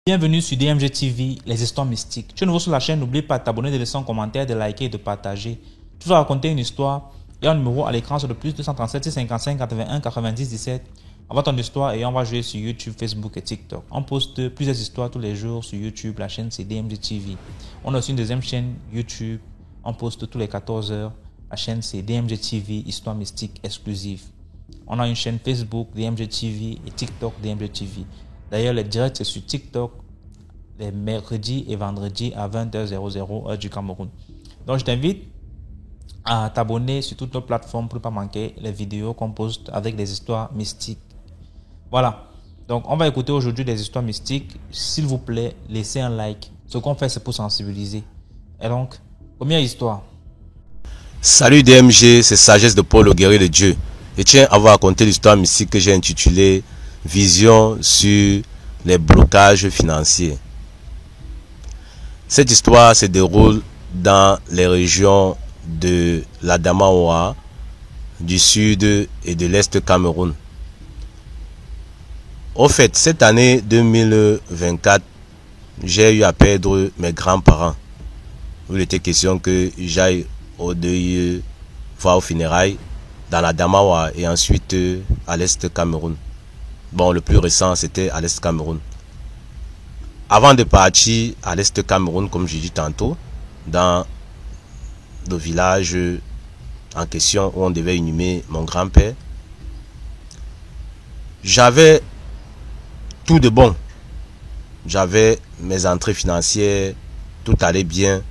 Bienvenue sur DMG TV, les histoires mystiques. Tu es nouveau sur la chaîne, n'oublie pas de t'abonner, de laisser un commentaire, de liker et de partager. Tu vas raconter une histoire. Il y a un numéro à l'écran sur le plus 237 655 81 90 17. Envoie ton histoire et on va jouer sur YouTube, Facebook et TikTok. On poste plusieurs histoires tous les jours sur YouTube. La chaîne c'est DMG TV. On a aussi une deuxième chaîne YouTube. On poste tous les 14 heures. La chaîne c'est DMG TV, histoire mystique exclusive. On a une chaîne Facebook DMG TV et TikTok DMG TV. D'ailleurs, les directs c'est sur TikTok les mercredis et vendredis à 20h00 heure du Cameroun. Donc, je t'invite à t'abonner sur toutes nos plateformes pour ne pas manquer les vidéos qu'on poste avec des histoires mystiques. Voilà. Donc, on va écouter aujourd'hui des histoires mystiques. S'il vous plaît, laissez un like. Ce qu'on fait, c'est pour sensibiliser. Et donc, première histoire. Salut DMG, c'est Sagesse de Paul, le guerrier de Dieu. Je tiens à vous raconter l'histoire mystique que j'ai intitulée Vision sur les blocages financiers. Cette histoire se déroule dans les régions de l'Adamawa, du sud et de l'est Cameroun. Au fait, cette année 2024, j'ai eu à perdre mes grands-parents. Il était question que j'aille au deuil, voir aux funérailles dans l'Adamawa et ensuite à l'est Cameroun. Bon, le plus récent, c'était à l'est Cameroun. Avant de partir à l'est Cameroun, comme j'ai dit tantôt, dans le village en question où on devait inhumer mon grand-père, j'avais tout de bon. J'avais mes entrées financières, tout allait bien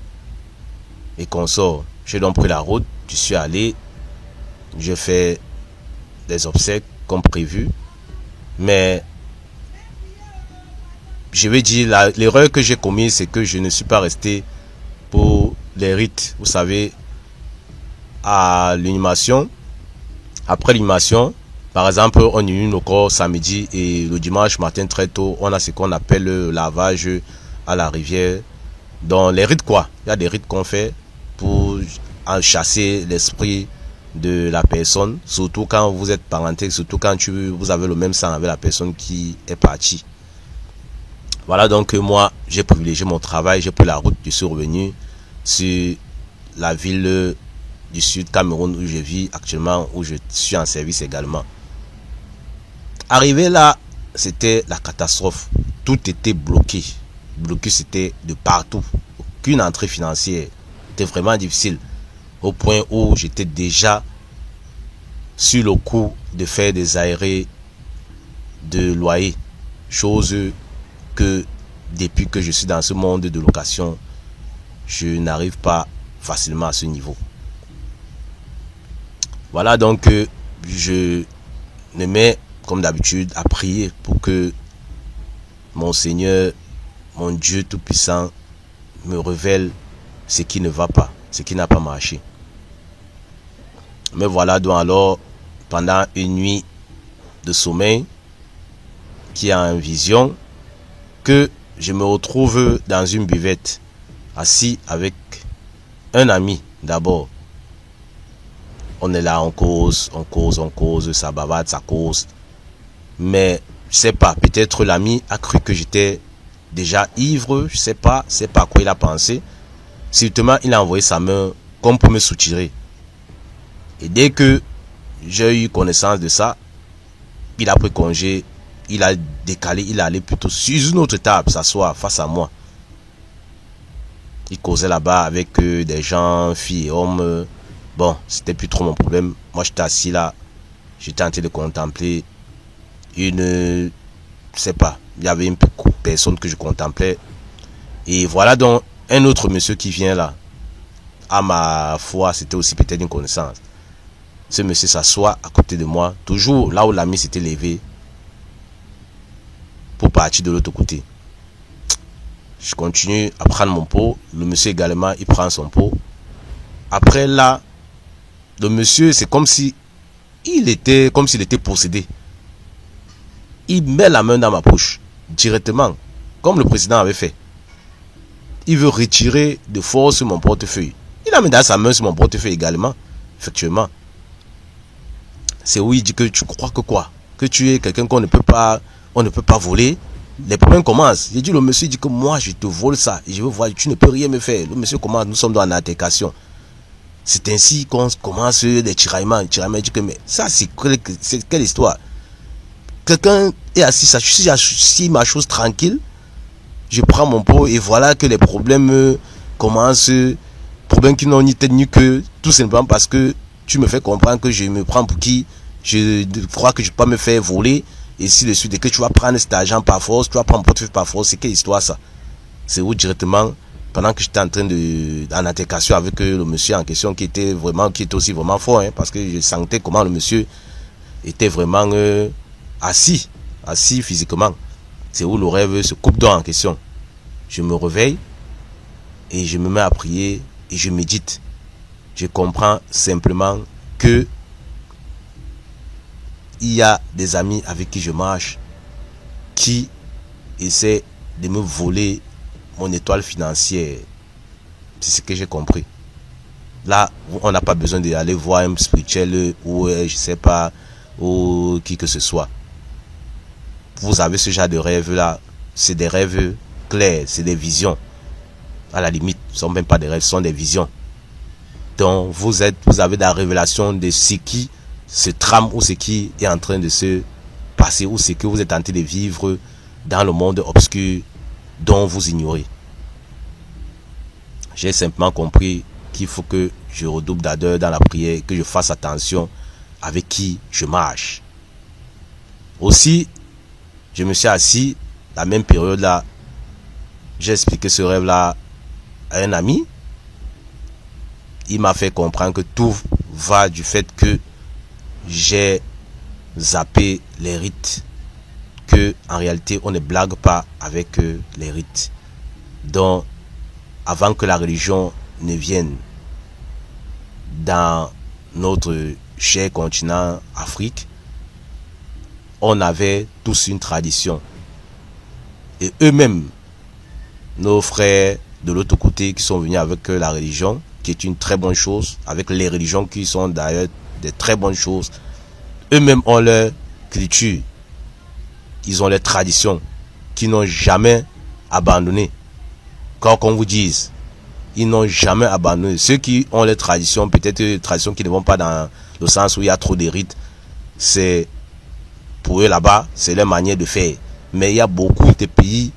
et consorts. J'ai donc pris la route, je suis allé, j'ai fait des obsèques comme prévu, mais je vais dire, l'erreur que j'ai commise, c'est que je ne suis pas resté pour les rites. Vous savez, à l'inhumation, après l'inhumation, par exemple, on inhume nos corps samedi et le dimanche matin très tôt, on a ce qu'on appelle le lavage à la rivière. Dans les rites quoi, il y a des rites qu'on fait pour chasser l'esprit de la personne, surtout quand vous êtes parenté, surtout quand vous avez le même sang avec la personne qui est partie. Voilà donc moi, j'ai privilégié mon travail, j'ai pris la route, je suis revenu sur la ville du sud Cameroun où je vis actuellement, où je suis en service également. Arrivé là, c'était la catastrophe. Tout était bloqué. Bloqué, c'était de partout. Aucune entrée financière. C'était vraiment difficile. Au point où j'étais déjà sur le coup de faire des aérés de loyer. Chose que depuis que je suis dans ce monde de location, je n'arrive pas facilement à ce niveau. Voilà donc je me mets comme d'habitude à prier pour que mon Seigneur, mon Dieu Tout-Puissant me révèle ce qui ne va pas, ce qui n'a pas marché. Mais voilà donc alors, pendant une nuit de sommeil, qui a une vision, que je me retrouve dans une buvette, assis avec un ami d'abord. On est là, on cause, ça bavade, ça cause. Mais je sais pas, peut-être l'ami a cru que j'étais déjà ivre, je sais pas à quoi il a pensé. Subitement, il a envoyé sa main comme pour me soutirer. Et dès que j'ai eu connaissance de ça, il a pris congé. Il a décalé, il est allé plutôt sur une autre table, s'asseoir face à moi. Il causait là-bas avec des gens, filles et hommes. Bon, c'était plus trop mon problème. Moi, j'étais assis là. J'étais en train de contempler je sais pas, il y avait une personne que je contemplais. Et voilà donc un autre monsieur qui vient là. À ma foi, c'était aussi peut-être une connaissance. Ce monsieur s'assoit à côté de moi, toujours là où l'ami s'était levé, pour partir de l'autre côté. Je continue à prendre mon pot. Le monsieur également, il prend son pot. Après là, le monsieur, c'est comme si s'il était possédé. Il met la main dans ma poche directement, comme le président avait fait. Il veut retirer de force mon portefeuille. Il a mis dans sa main sur mon portefeuille également, effectivement. C'est où il dit que tu crois que quoi? Que tu es quelqu'un qu'on ne peut pas voler. les problèmes commencent. J'ai dit, le monsieur dit que moi, je te vole ça. Et je veux voir, tu ne peux rien me faire. Le monsieur commence, nous sommes dans altercation. C'est ainsi qu'on commence les tiraillements. Le tiraillement dit que, mais ça, c'est quelle histoire? Quelqu'un est assis, si ma chose tranquille, je prends mon pot et voilà que les problèmes commencent. Problèmes qui n'ont ni tête ni queue, tout simplement parce que tu me fais comprendre que je me prends pour qui, je crois que je peux pas me faire voler, et si de suite, et que tu vas prendre cet argent par force, tu vas prendre mon portefeuille par force. C'est quelle histoire ça? C'est où directement, pendant que j'étais en train en altercation avec le monsieur en question, qui était aussi vraiment fort, hein, parce que je sentais comment le monsieur était vraiment assis physiquement. C'est où le rêve se coupe d'or en question. Je me réveille et je me mets à prier et je médite. Je comprends simplement que il y a des amis avec qui je marche qui essaient de me voler mon étoile financière. C'est ce que j'ai compris. Là, on n'a pas besoin d'aller voir un spirituel ou je sais pas, ou qui que ce soit. Vous avez ce genre de rêve là, c'est des rêves clairs, c'est des visions. À la limite, ce ne sont même pas des rêves, ce sont des visions. Donc vous avez la révélation de ce qui se trame ou ce qui est en train de se passer ou ce que vous êtes en train de vivre dans le monde obscur dont vous ignorez. J'ai simplement compris qu'il faut que je redouble d'ardeur dans la prière, que je fasse attention avec qui je marche. Aussi, je me suis assis, la même période là, j'ai expliqué ce rêve là à un ami. Il m'a fait comprendre que tout va du fait que j'ai zappé les rites, que en réalité on ne blague pas avec les rites. Donc avant que la religion ne vienne dans notre cher continent Afrique, on avait tous une tradition. Et eux-mêmes, nos frères de l'autre côté qui sont venus avec la religion, qui est une très bonne chose, avec les religions qui sont d'ailleurs des très bonnes choses, eux-mêmes ont leur culture, ils ont leurs traditions, qui n'ont jamais abandonné. Quand on vous dise, ils n'ont jamais abandonné. Ceux qui ont les traditions, peut-être des traditions qui ne vont pas dans le sens où il y a trop de rites, c'est pour eux là-bas, c'est leur manière de faire. Mais il y a beaucoup de pays,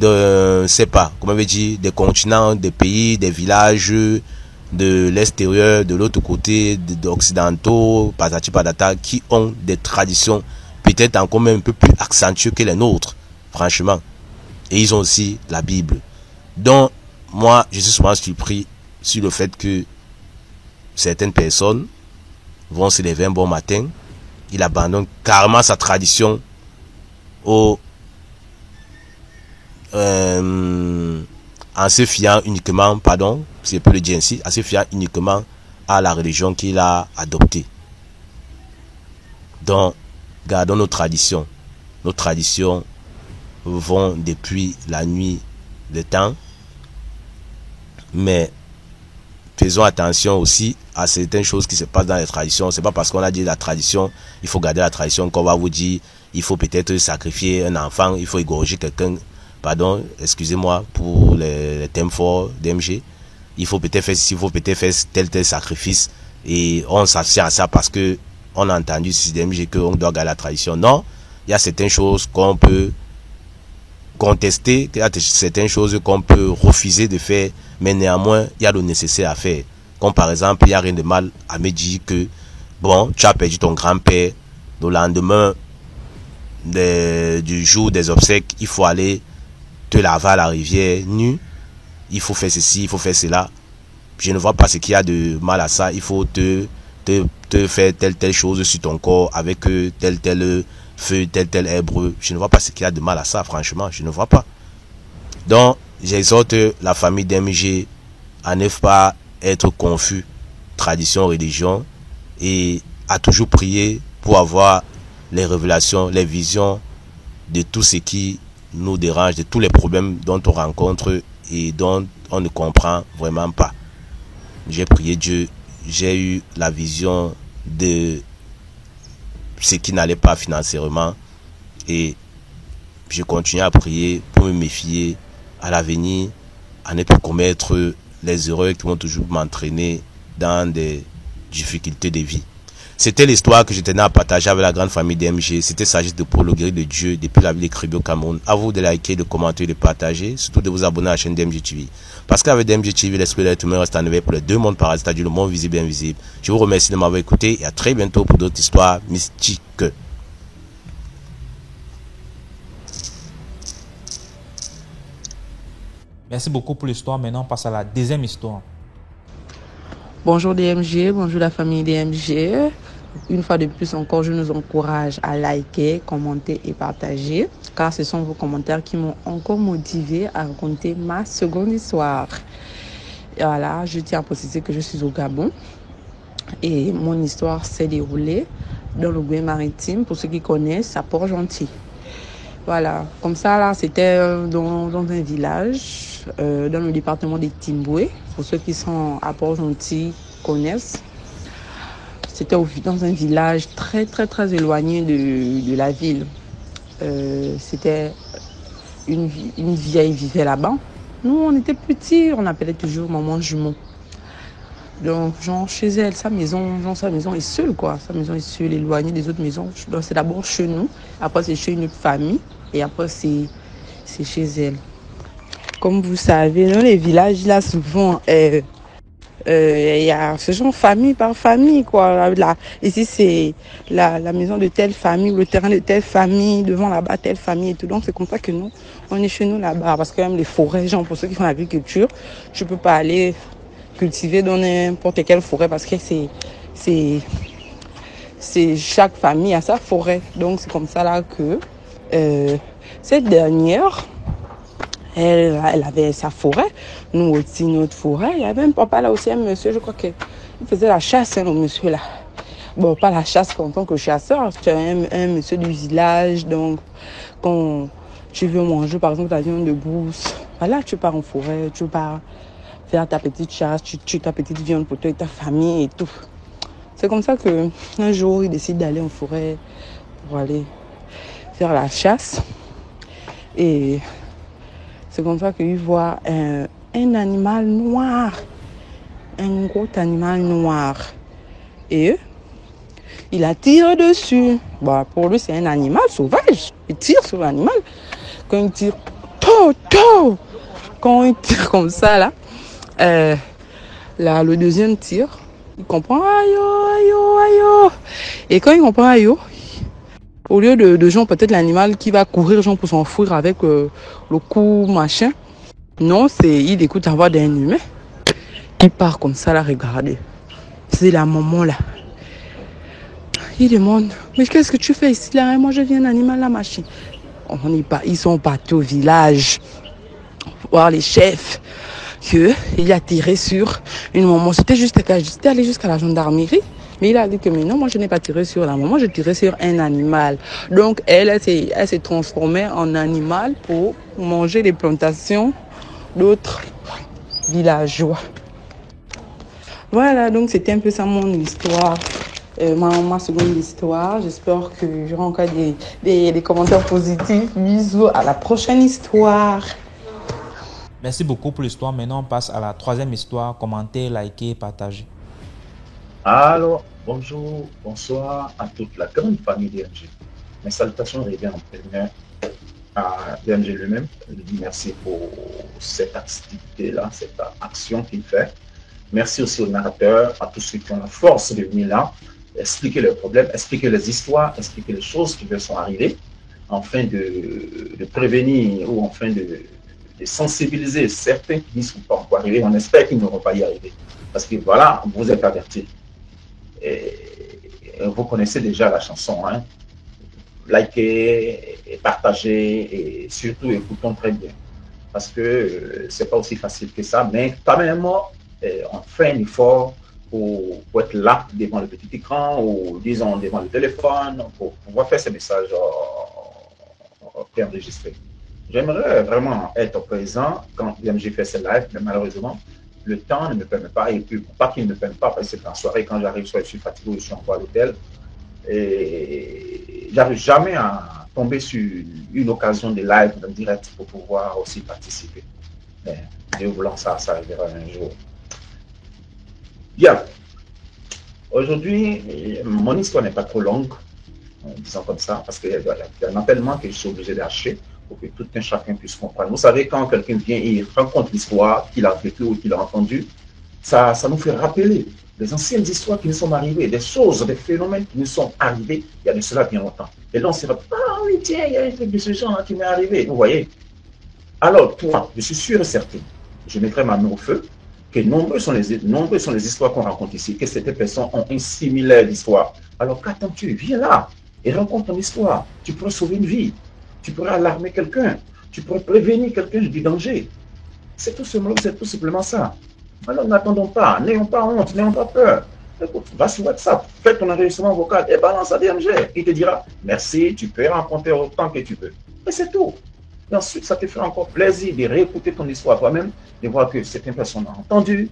je sais pas, comment on veut dire, des continents, des pays, des villages de l'extérieur, de l'autre côté, d'occidentaux, patati patata, qui ont des traditions peut-être encore même un peu plus accentuées que les nôtres, franchement. Et ils ont aussi la Bible. Donc, moi, je suis souvent surpris sur le fait que certaines personnes vont se lever un bon matin, il abandonne carrément sa tradition en se fiant uniquement, pardon, si je peux le dire ainsi, en se fiant uniquement à la religion qu'il a adoptée. Donc, gardons nos traditions. Nos traditions vont depuis la nuit des temps, mais faisons attention aussi à certaines choses qui se passent dans les traditions. C'est pas parce qu'on a dit la tradition, il faut garder la tradition, qu'on va vous dire il faut peut-être sacrifier un enfant, il faut égorger quelqu'un. Pardon, excusez-moi pour les thèmes forts d'MG. Il faut peut-être faire tel sacrifice et on s'assied à ça parce que on a entendu si DMG qu'on doit garder la tradition. Non, il y a certaines choses qu'on peut contester, il y a certaines choses qu'on peut refuser de faire, mais néanmoins il y a le nécessaire à faire. Comme par exemple, il n'y a rien de mal à me dire que bon, tu as perdu ton grand-père, le lendemain du jour des obsèques, il faut aller te laver à la rivière nu, il faut faire ceci, il faut faire cela. Je ne vois pas ce qu'il y a de mal à ça. Il faut te faire telle chose sur ton corps avec tel feu, tel herbe. Je ne vois pas ce qu'il y a de mal à ça, franchement, je ne vois pas. Donc, j'exhorte la famille d'MG à ne pas être confus, tradition, religion, et à toujours prier pour avoir les révélations, les visions de tout ce qui nous dérange, de tous les problèmes dont on rencontre et dont on ne comprend vraiment pas. J'ai prié Dieu, j'ai eu la vision de ce qui n'allait pas financièrement Et je continue à prier pour me méfier à l'avenir, à ne plus commettre les erreurs qui vont toujours m'entraîner dans des difficultés de vie. C'était l'histoire que je tenais à partager avec la grande famille DMG. C'était Sagesse de Paul, le guerrier de Dieu, depuis la ville de Kribi au Cameroun. À vous de liker, de commenter, de partager, surtout de vous abonner à la chaîne DMG TV. Parce qu'avec DMG TV, l'esprit de l'être humain reste en éveil pour les deux mondes parasites, c'est-à-dire le monde visible et invisible. Je vous remercie de m'avoir écouté et à très bientôt pour d'autres histoires mystiques. Merci beaucoup pour l'histoire. Maintenant, on passe à la deuxième histoire. Bonjour DMG, bonjour la famille DMG. Une fois de plus encore, je nous encourage à liker, commenter et partager, car ce sont vos commentaires qui m'ont encore motivé à raconter ma seconde histoire. Et voilà, je tiens à préciser que je suis au Gabon et mon histoire s'est déroulée dans le Gouin maritime, pour ceux qui connaissent, à Port-Gentil. Voilà, comme ça là, c'était dans un village, dans le département des Timboué. Pour ceux qui sont à Port-Gentil connaissent. C'était dans un village très éloigné de la ville. C'était une vieille vivait là-bas. Nous, on était petits, on appelait toujours maman jumeau. Donc, genre, chez elle, sa maison est seule, quoi. Sa maison est seule, éloignée des autres maisons. Donc, c'est d'abord chez nous, après c'est chez une autre famille, et après c'est chez elle. Comme vous savez, dans les villages, là, souvent, il y a ce genre famille par famille, quoi. Là, ici, c'est la maison de telle famille, ou le terrain de telle famille, devant là-bas, telle famille et tout. Donc, c'est comme ça que nous, on est chez nous là-bas. Parce que même les forêts, genre, pour ceux qui font l'agriculture, je peux pas aller cultiver dans n'importe quelle forêt parce que c'est chaque famille a sa forêt. Donc, c'est comme ça là que cette dernière, elle avait sa forêt, nous aussi notre forêt. Il y avait un papa là aussi, un monsieur, je crois qu'il faisait la chasse, hein, le monsieur là. Bon, pas la chasse en tant que chasseur, c'était un monsieur du village. Donc, quand tu veux manger, par exemple, la viande de brousse, voilà, tu pars en forêt, tu pars faire ta petite chasse, tu tues ta petite viande pour toi et ta famille et tout. C'est comme ça que un jour, il décide d'aller en forêt pour aller faire la chasse. Et c'est comme ça qu'il voit un animal noir, un gros animal noir. Et il attire dessus. Bon, pour lui, c'est un animal sauvage. Il tire sur l'animal. Quand il tire, quand il tire comme ça, là, le deuxième tir, il comprend aïe. Et quand il comprend aïe, au lieu de genre peut-être l'animal qui va courir genre pour s'enfuir avec le coup machin, non, il écoute la voix d'un humain. Il part comme ça là, regardez. C'est la maman là. Il demande, mais qu'est-ce que tu fais ici là? Moi je viens d'animal la machine. Ils sont partis au village voir les chefs. Il a tiré sur une maman. C'était allé jusqu'à la gendarmerie. Mais il a dit que mais non, moi je n'ai pas tiré sur la maman, je tirais sur un animal. Donc elle s'est transformée en animal pour manger les plantations d'autres villageois. Voilà, donc c'était un peu ça mon histoire, ma seconde histoire. J'espère que j'aurai encore des commentaires positifs. Bisous, à la prochaine histoire. Merci beaucoup pour l'histoire. Maintenant, on passe à la troisième histoire. Commentez, likez, partagez. Alors, bonjour, bonsoir à toute la grande famille DMG. Mes salutations reviennent en premier à DMG lui-même. Je lui dis merci pour cette activité-là, cette action qu'il fait. Merci aussi aux narrateurs, à tous ceux qui ont la force de venir là, expliquer leurs problèmes, expliquer les histoires, expliquer les choses qui leur sont arrivées, afin de prévenir ou afin de sensibiliser certains qui n'y sont pas encore arrivés. On espère qu'ils n'auront pas y arriver. Parce que voilà, vous êtes avertis. Et vous connaissez déjà la chanson, hein? Likez, et partagez et surtout écoutons très bien. Parce que c'est pas aussi facile que ça, mais quand même, on fait un effort pour être là devant le petit écran ou disons devant le téléphone pour pouvoir faire ces messages préenregistrés. J'aimerais vraiment être présent quand j'ai fait ce live, mais malheureusement, le temps ne me permet pas, et puis pas qu'il ne me permet pas, parce que c'est en soirée, quand j'arrive, soit je suis fatigué, je suis encore à l'hôtel, et j'arrive jamais à tombé sur une occasion de live, en direct, pour pouvoir aussi participer. Mais Dieu voulant, ça arrivera un jour. Bien. Aujourd'hui, mon histoire n'est pas trop longue, disons comme ça, parce qu'il y a un appellement que je suis obligé d'acheter pour que tout un chacun puisse comprendre. Vous savez, quand quelqu'un vient et il rencontre l'histoire qu'il a vécue ou qu'il a entendue, ça nous fait rappeler des anciennes histoires qui nous sont arrivées, des choses, des phénomènes qui nous sont arrivés il y a de cela bien longtemps. Et là, on se dit, ah oui, tiens, il y a un truc de ce genre-là qui m'est arrivé. Vous voyez? Alors, toi, je suis sûr et certain, je mettrai ma main au feu, que nombreuses sont les histoires qu'on raconte ici, que certaines personnes ont une similaire d'histoire. Alors, qu'attends-tu? Viens là et raconte ton histoire. Tu pourrais sauver une vie. Tu pourrais alarmer quelqu'un. Tu pourrais prévenir quelqu'un du danger. C'est tout simplement ça. Alors, n'attendons pas. N'ayons pas honte. N'ayons pas peur. Écoute, va sur WhatsApp, fais ton enregistrement vocal et balance à DMG. Il te dira merci, tu peux raconter autant que tu peux. Et c'est tout. Et ensuite, ça te fait encore plaisir de réécouter ton histoire toi-même, de voir que certaines personnes ont entendu.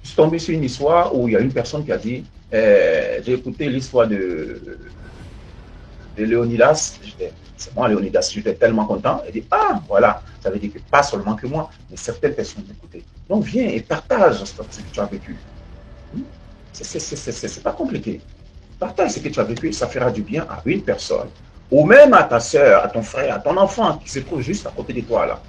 Je suis tombé sur une histoire où il y a une personne qui a dit j'ai écouté l'histoire de Léonidas. C'est moi, Léonidas, j'étais tellement content. Elle dit ah, voilà, ça veut dire que pas seulement que moi, mais certaines personnes ont écouté. Donc viens et partage ce que tu as vécu. C'est pas compliqué. Partage ce que tu as vécu, ça fera du bien à une personne. Ou même à ta soeur, à ton frère, à ton enfant qui se trouve juste à côté de toi là.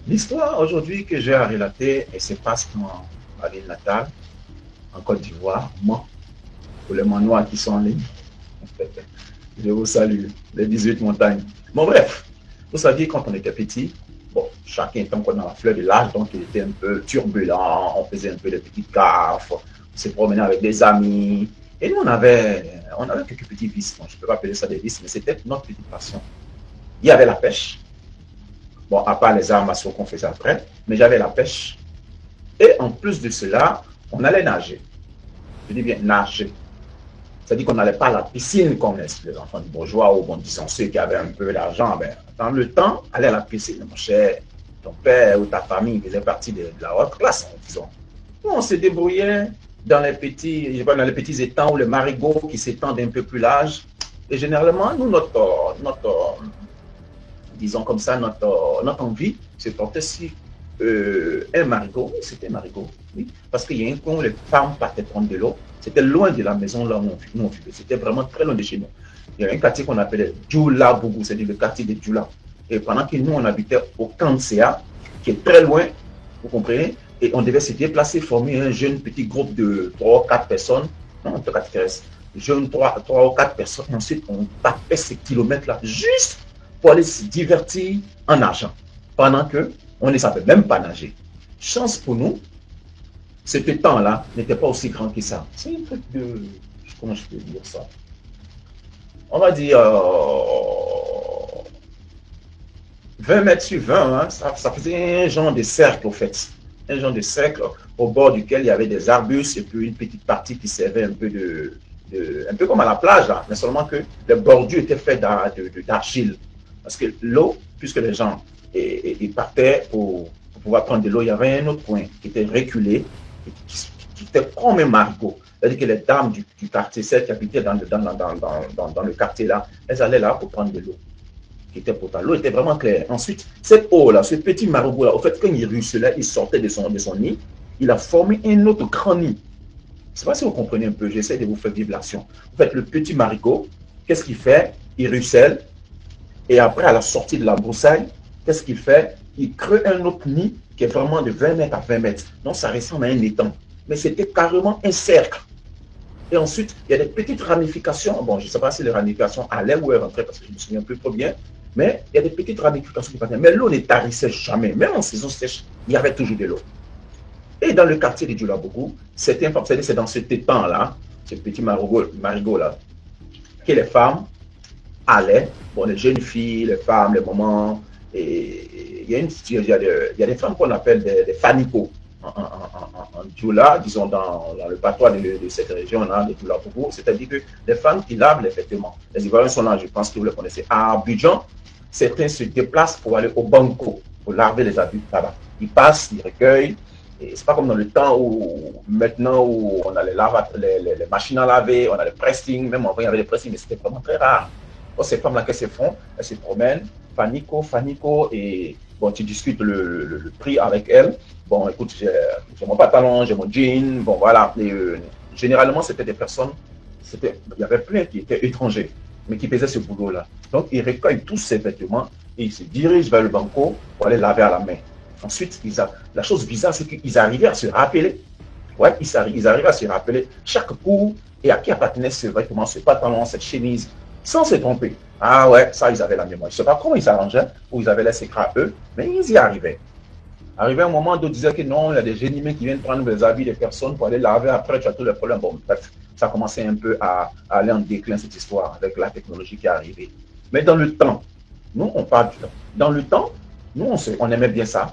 L'histoire aujourd'hui que j'ai à relater, elle se passe dans ma ville natale, en Côte d'Ivoire, moi, pour les Manois qui sont en ligne. Je vous salue, les 18 montagnes. Bon bref, vous saviez quand on était petit, bon, chacun était encore dans la fleur de l'âge, donc il était un peu turbulent, on faisait un peu de petites gaffes, on se promenait avec des amis. Et nous, on avait quelques petits vices. Bon, je ne peux pas appeler ça des vices, mais c'était notre petite passion. Il y avait la pêche. Bon, à part les armes à saut qu'on faisait après, mais j'avais la pêche. Et en plus de cela, on allait nager. Je dis bien nager. C'est-à-dire qu'on n'allait pas à la piscine comme les enfants du bourgeois ou bon, disons ceux qui avaient un peu d'argent. Ben, dans le temps, aller à la piscine, mon cher, ton père ou ta famille faisait partie de la haute classe, disons. Nous, on se débrouillait dans les petits étangs ou les marigots qui s'étendent un peu plus large. Et généralement, nous, disons comme ça, notre envie se portait sur un marigot. C'était un marigot, oui. Parce qu'il y a un coin où les femmes partaient prendre de l'eau. C'était loin de la maison là où on vivait. C'était vraiment très loin de chez nous. Il y avait un quartier qu'on appelait Djoula Bougou, c'est-à-dire le quartier de Djoula. Et pendant que nous, on habitait au Kansea, qui est très loin, vous comprenez? Et on devait se déplacer, former un jeune petit groupe de 3 ou 4 personnes. Non, 4 jeunes 3 ou 4 personnes. Et ensuite, on tapait ces kilomètres-là juste pour aller se divertir en argent. Pendant qu'on ne savait même pas nager. Chance pour nous, ce temps-là n'était pas aussi grand que ça. C'est un truc de... Comment je peux dire ça? On va dire 20 mètres sur 20, hein, ça faisait un genre de cercle au fait. Un genre de cercle au bord duquel il y avait des arbustes et puis une petite partie qui servait un peu un peu comme à la plage, là, mais seulement que les bordures étaient faits d'argile. Parce que l'eau, puisque les gens ils partaient pour pouvoir prendre de l'eau, il y avait un autre point qui était reculé, qui était comme un marigot. C'est-à-dire que les dames du quartier, celles qui habitaient dans le quartier là, elles allaient là pour prendre de l'eau. L'eau était vraiment claire. Ensuite, cette eau-là, ce petit marigot-là, au fait, quand il ruisselait, il sortait de son nid, il a formé un autre grand nid. Je ne sais pas si vous comprenez un peu, j'essaie de vous faire vivre l'action. En fait, le petit marigot, qu'est-ce qu'il fait? Il ruisselle, et après, à la sortie de la broussaille, qu'est-ce qu'il fait? Il crée un autre nid qui est vraiment de 20 mètres à 20 mètres. Donc, ça ressemble à un étang. Mais c'était carrément un cercle. Et ensuite, il y a des petites ramifications. Bon, je ne sais pas si les ramifications allaient ou elles rentraient parce que je ne me souviens plus trop bien. Mais il y a des petites ramifications qui partaient. Mais l'eau ne tarissait jamais. Même en saison sèche, il y avait toujours de l'eau. Et dans le quartier de Djoula Bougou, c'est dans cet étang-là, ce petit marigot-là, que les femmes allaient, bon, les jeunes filles, les femmes, les mamans, et il y a des femmes qu'on appelle des fanicos. En Djoula, disons dans le patois de cette région-là, de Djoula Bougou, c'est-à-dire que les femmes qui lavent les vêtements. Les Ivoiriens sont là, je pense que vous les connaissez. À Abidjan, certains se déplacent pour aller au banco, pour laver les habits là-bas. Ils passent, ils recueillent. Et c'est pas comme dans le temps maintenant où on a les machines à laver, on a le pressing, même avant il y avait le pressing, mais c'était vraiment très rare. Donc, ces femmes-là, qu'est-ce qu'elles font? Elles se promènent, Fanico, et bon, tu discutes le prix avec elles. Bon, écoute, j'ai mon pantalon, j'ai mon jean, bon, voilà. Et, généralement, c'était des personnes, il y avait plein qui étaient étrangers, mais qui faisaient ce boulot-là. Donc, ils recueillent tous ces vêtements et ils se dirigent vers le banco pour aller laver à la main. Ensuite, la chose bizarre, c'est qu'ils arrivaient à se rappeler. Ouais, ils arrivaient à se rappeler chaque coup et à qui appartenait ce vêtement, ce pantalon, cette chemise, sans se tromper. Ah ouais, ça, ils avaient la mémoire. Je ne sais pas comment ils s'arrangeaient, ou ils avaient les secrets à eux, mais ils y arrivaient. Arrivé un moment, d'autres disaient que non, il y a des génies qui viennent prendre les habits des personnes pour aller laver. Après, tu as tous les problèmes. Bon, bref, ça a commencé un peu à aller en déclin, cette histoire, avec la technologie qui est arrivée. Mais dans le temps, nous, on parle du temps. Dans le temps, nous, on aimait bien ça.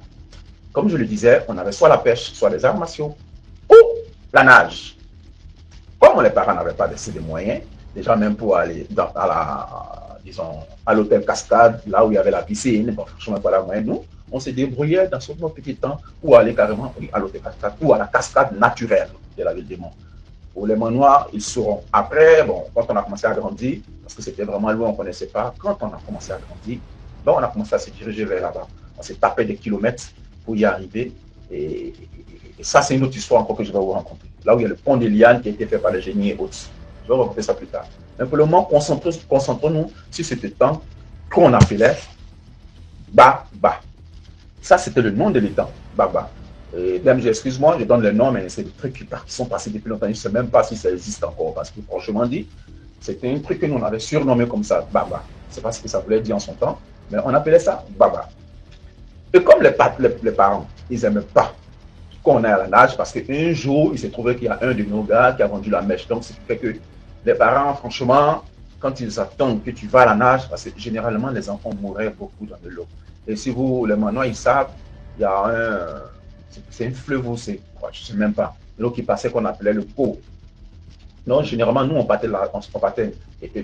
Comme je le disais, on avait soit la pêche, soit les arts martiaux, ou la nage. Comme les parents n'avaient pas assez de moyens, déjà même pour aller à l'hôtel Cascade, là où il y avait la piscine, bon, franchement, pas la moyen, nous, on se débrouillait dans ce petit temps pour aller carrément à l'hôtel Cascade ou à la cascade naturelle de la ville des Monts. Pour les manoirs, ils seront. Après, bon, quand on a commencé à grandir, parce que c'était vraiment loin, on ne connaissait pas, quand on a commencé à grandir, ben, on a commencé à se diriger vers là-bas. On s'est tapé des kilomètres pour y arriver. Et ça, c'est une autre histoire encore que je vais vous raconter. Là où il y a le pont des lianes qui a été fait par les génies et autres. Je vais vous raconter ça plus tard. Mais pour le moment, concentrons-nous sur ce temps qu'on appelait Baba. Ça, c'était le nom de l'État, Baba. DMG, excuse-moi, je donne le nom, mais c'est des trucs qui sont passés depuis longtemps. Je ne sais même pas si ça existe encore, parce que franchement dit, c'était un truc que nous on avait surnommé comme ça, Baba. Je ne sais pas ce que ça voulait dire en son temps, mais on appelait ça Baba. Et comme les parents, ils n'aimaient pas qu'on aille à la nage, parce qu'un jour, il s'est trouvé qu'il y a un de nos gars qui a vendu la mèche. Donc, ce qui fait que les parents, franchement, quand ils attendent que tu vas à la nage, parce que généralement, les enfants mouraient beaucoup dans de l'eau. Et si vous, les Manois, ils savent, il y a c'est un fleuve où c'est, je ne sais même pas, l'eau qui passait qu'on appelait le Caux. Donc, généralement, nous, on partait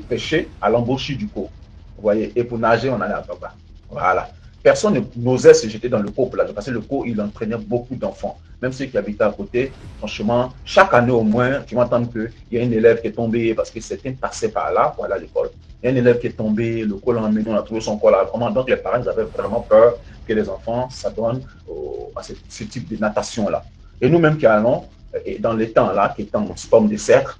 pêcher à l'embouchure du Caux. Vous voyez, et pour nager, on allait à Baba. Voilà. Personne n'osait se jeter dans le Caux pour nager, parce que le Caux, il entraînait beaucoup d'enfants. Même ceux qui habitaient à côté, franchement, chaque année au moins, tu vas entendre qu'il y a un élève qui est tombé, parce que certains passaient par là pour aller à l'école. Il y a un élève qui est tombé, le col en emmené, on a trouvé son col. Donc les parents avaient vraiment peur que les enfants s'adonnent à ce type de natation-là. Et nous-mêmes qui allons, dans les temps là, qui étaient en pomme de cercle,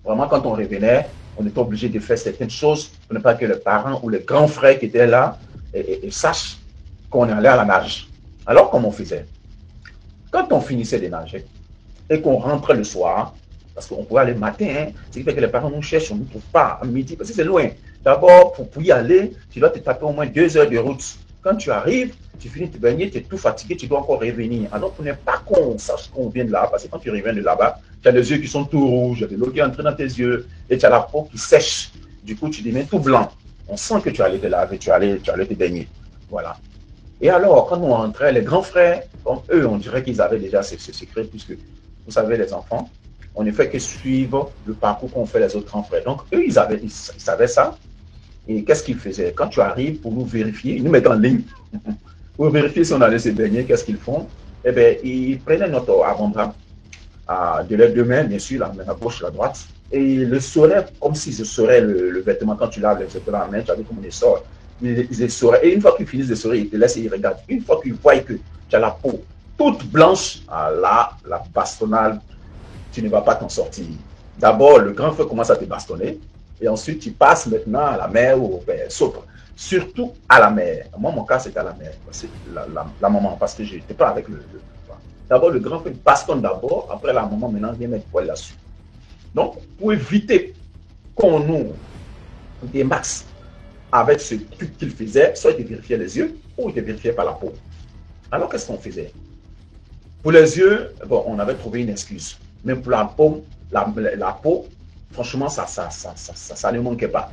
vraiment quand on revenait, on était obligé de faire certaines choses pour ne pas que les parents ou les grands frères qui étaient là et sachent qu'on allait à la nage. Alors, comment on faisait? Quand on finissait de nager et qu'on rentrait le soir, parce qu'on pouvait aller le matin, hein, ce qui fait que les parents nous cherchent, on ne nous trouve pas à midi, parce que c'est loin. D'abord, pour y aller, tu dois te taper au moins 2 heures de route. Quand tu arrives, tu finis de te baigner, tu es tout fatigué, tu dois encore revenir. Alors, on n'est pas qu'on sache qu'on vient de là, parce que quand tu reviens de là-bas, tu as les yeux qui sont tout rouges, il y a de l'eau qui est entrée dans tes yeux, et tu as la peau qui sèche. Du coup, tu deviens tout blanc. On sent que tu allais te laver, tu allais te baigner. Voilà. Et alors, quand nous rentrait, les grands frères, comme eux, on dirait qu'ils avaient déjà ce secret, puisque, vous savez, les enfants, on ne fait que suivre le parcours qu'ont fait les autres grands frères. Donc, eux, ils savaient ça. Et qu'est-ce qu'ils faisaient? Quand tu arrives pour nous vérifier, ils nous mettent en ligne. Pour vérifier si on allait se baigner, qu'est-ce qu'ils font? Eh bien, ils prenaient notre avant-bras, de leurs deux mains, bien sûr, la gauche, la droite, et ils le sauraient comme s'ils se sauraient le vêtement. Quand tu laves les vêtements en main, tu as vu comment ils sortent. Ils les sauraient. Et une fois qu'ils finissent de sourire, ils te laissent et ils regardent. Une fois qu'ils voient que tu as la peau toute blanche, là, la bastonnade, tu ne vas pas t'en sortir. D'abord, le grand frère commence à te bastonner, et ensuite, tu passes maintenant à la mer ou saute. Surtout à la mer. Moi, mon cas, c'était à la mer. C'est la maman, parce que je n'étais pas avec le d'abord, le grand frère bastonne d'abord, après la maman, maintenant, vient mettre poil là-dessus. Donc, pour éviter qu'on nous démaxe avec ce truc qu'il faisait, soit il te vérifiait les yeux, ou il te vérifiait par la peau. Alors, qu'est-ce qu'on faisait? Pour les yeux, bon, on avait trouvé une excuse. Mais pour la peau, franchement, ça ne manquait pas.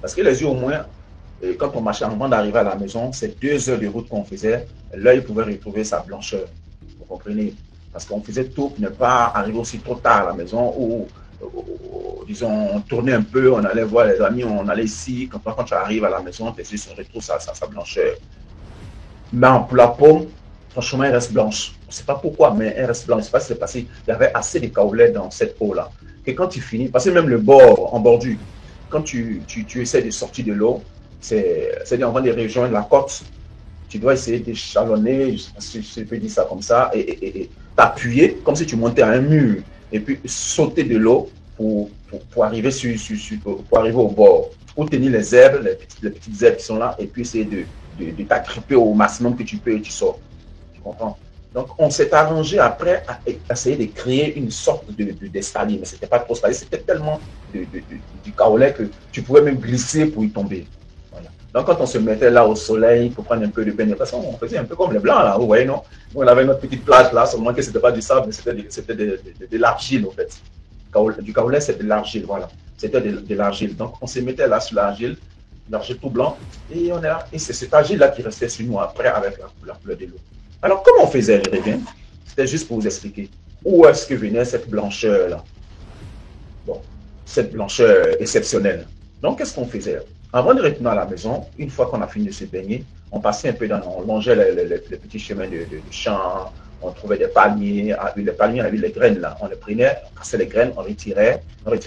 Parce que les yeux, au moins, quand on marchait avant d'arriver à la maison, c'est 2 heures de route qu'on faisait, l'œil pouvait retrouver sa blancheur. Vous comprenez? Parce qu'on faisait tout pour ne pas arriver aussi trop tard à la maison ou disons, on tournait un peu, on allait voir les amis, on allait ici. Quand tu arrives à la maison, tes yeux se retrouvent sa blancheur. Mais pour la peau, franchement, elle reste blanche. On ne sait pas pourquoi, mais elle reste blanche. Je ne sais pas si c'est passé. Il y avait assez de kaolais dans cette eau-là. Que quand tu finis, parce que même le bord, en bordure, quand tu essaies de sortir de l'eau, c'est-à-dire avant de rejoindre la côte, tu dois essayer d'échelonner, si je peux dire ça comme ça, et t'appuyer comme si tu montais à un mur, et puis sauter de l'eau pour arriver pour arriver au bord, ou tenir les herbes, les petites herbes qui sont là, et puis essayer de t'agripper au maximum que tu peux et tu sors. Tu comprends? Donc, on s'est arrangé après à essayer de créer une sorte d'escalier, mais c'était pas trop escalier, c'était tellement du kaolin que tu pouvais même glisser pour y tomber. Voilà. Donc, quand on se mettait là au soleil pour prendre un peu de bain, parce qu'on faisait un peu comme les blancs là, vous voyez, non? On avait notre petite plage là, seulement que c'était pas du sable, mais c'était de l'argile en fait. Du kaolin, c'est de l'argile, voilà. C'était de l'argile. Donc, on se mettait là sur l'argile tout blanc, et c'est cet argile là qui restait sur nous après avec la couleur de l'eau. Alors, comment on faisait, je reviens? C'était juste pour vous expliquer. Où est-ce que venait cette blancheur-là? Bon, cette blancheur exceptionnelle. Donc, qu'est-ce qu'on faisait? Avant de retourner à la maison, une fois qu'on a fini de se baigner, on passait un peu on longeait les petits chemins de champs, on trouvait des palmiers, les palmiers avec les graines là. On les prenait, on cassait les graines, on retirait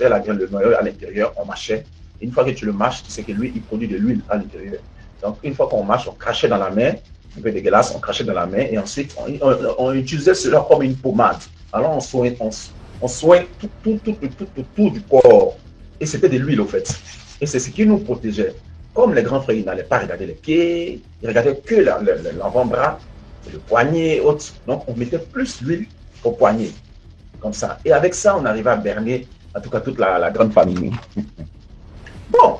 la graine, le noyau à l'intérieur, on mâchait. Une fois que tu le mâches, tu sais que lui, il produit de l'huile à l'intérieur. Donc, une fois qu'on mâche, on crachait dans la main, un peu dégueulasse, on crachait dans la main et ensuite on utilisait cela comme une pommade. Alors on soigne tout du corps et c'était de l'huile au fait. Et c'est ce qui nous protégeait. Comme les grands frères, ils n'allaient pas regarder les pieds, ils regardaient que l'avant-bras, le poignet et autres. Donc on mettait plus l'huile au poignet, comme ça. Et avec ça, on arrivait à berner, en tout cas toute la grande famille. Bon,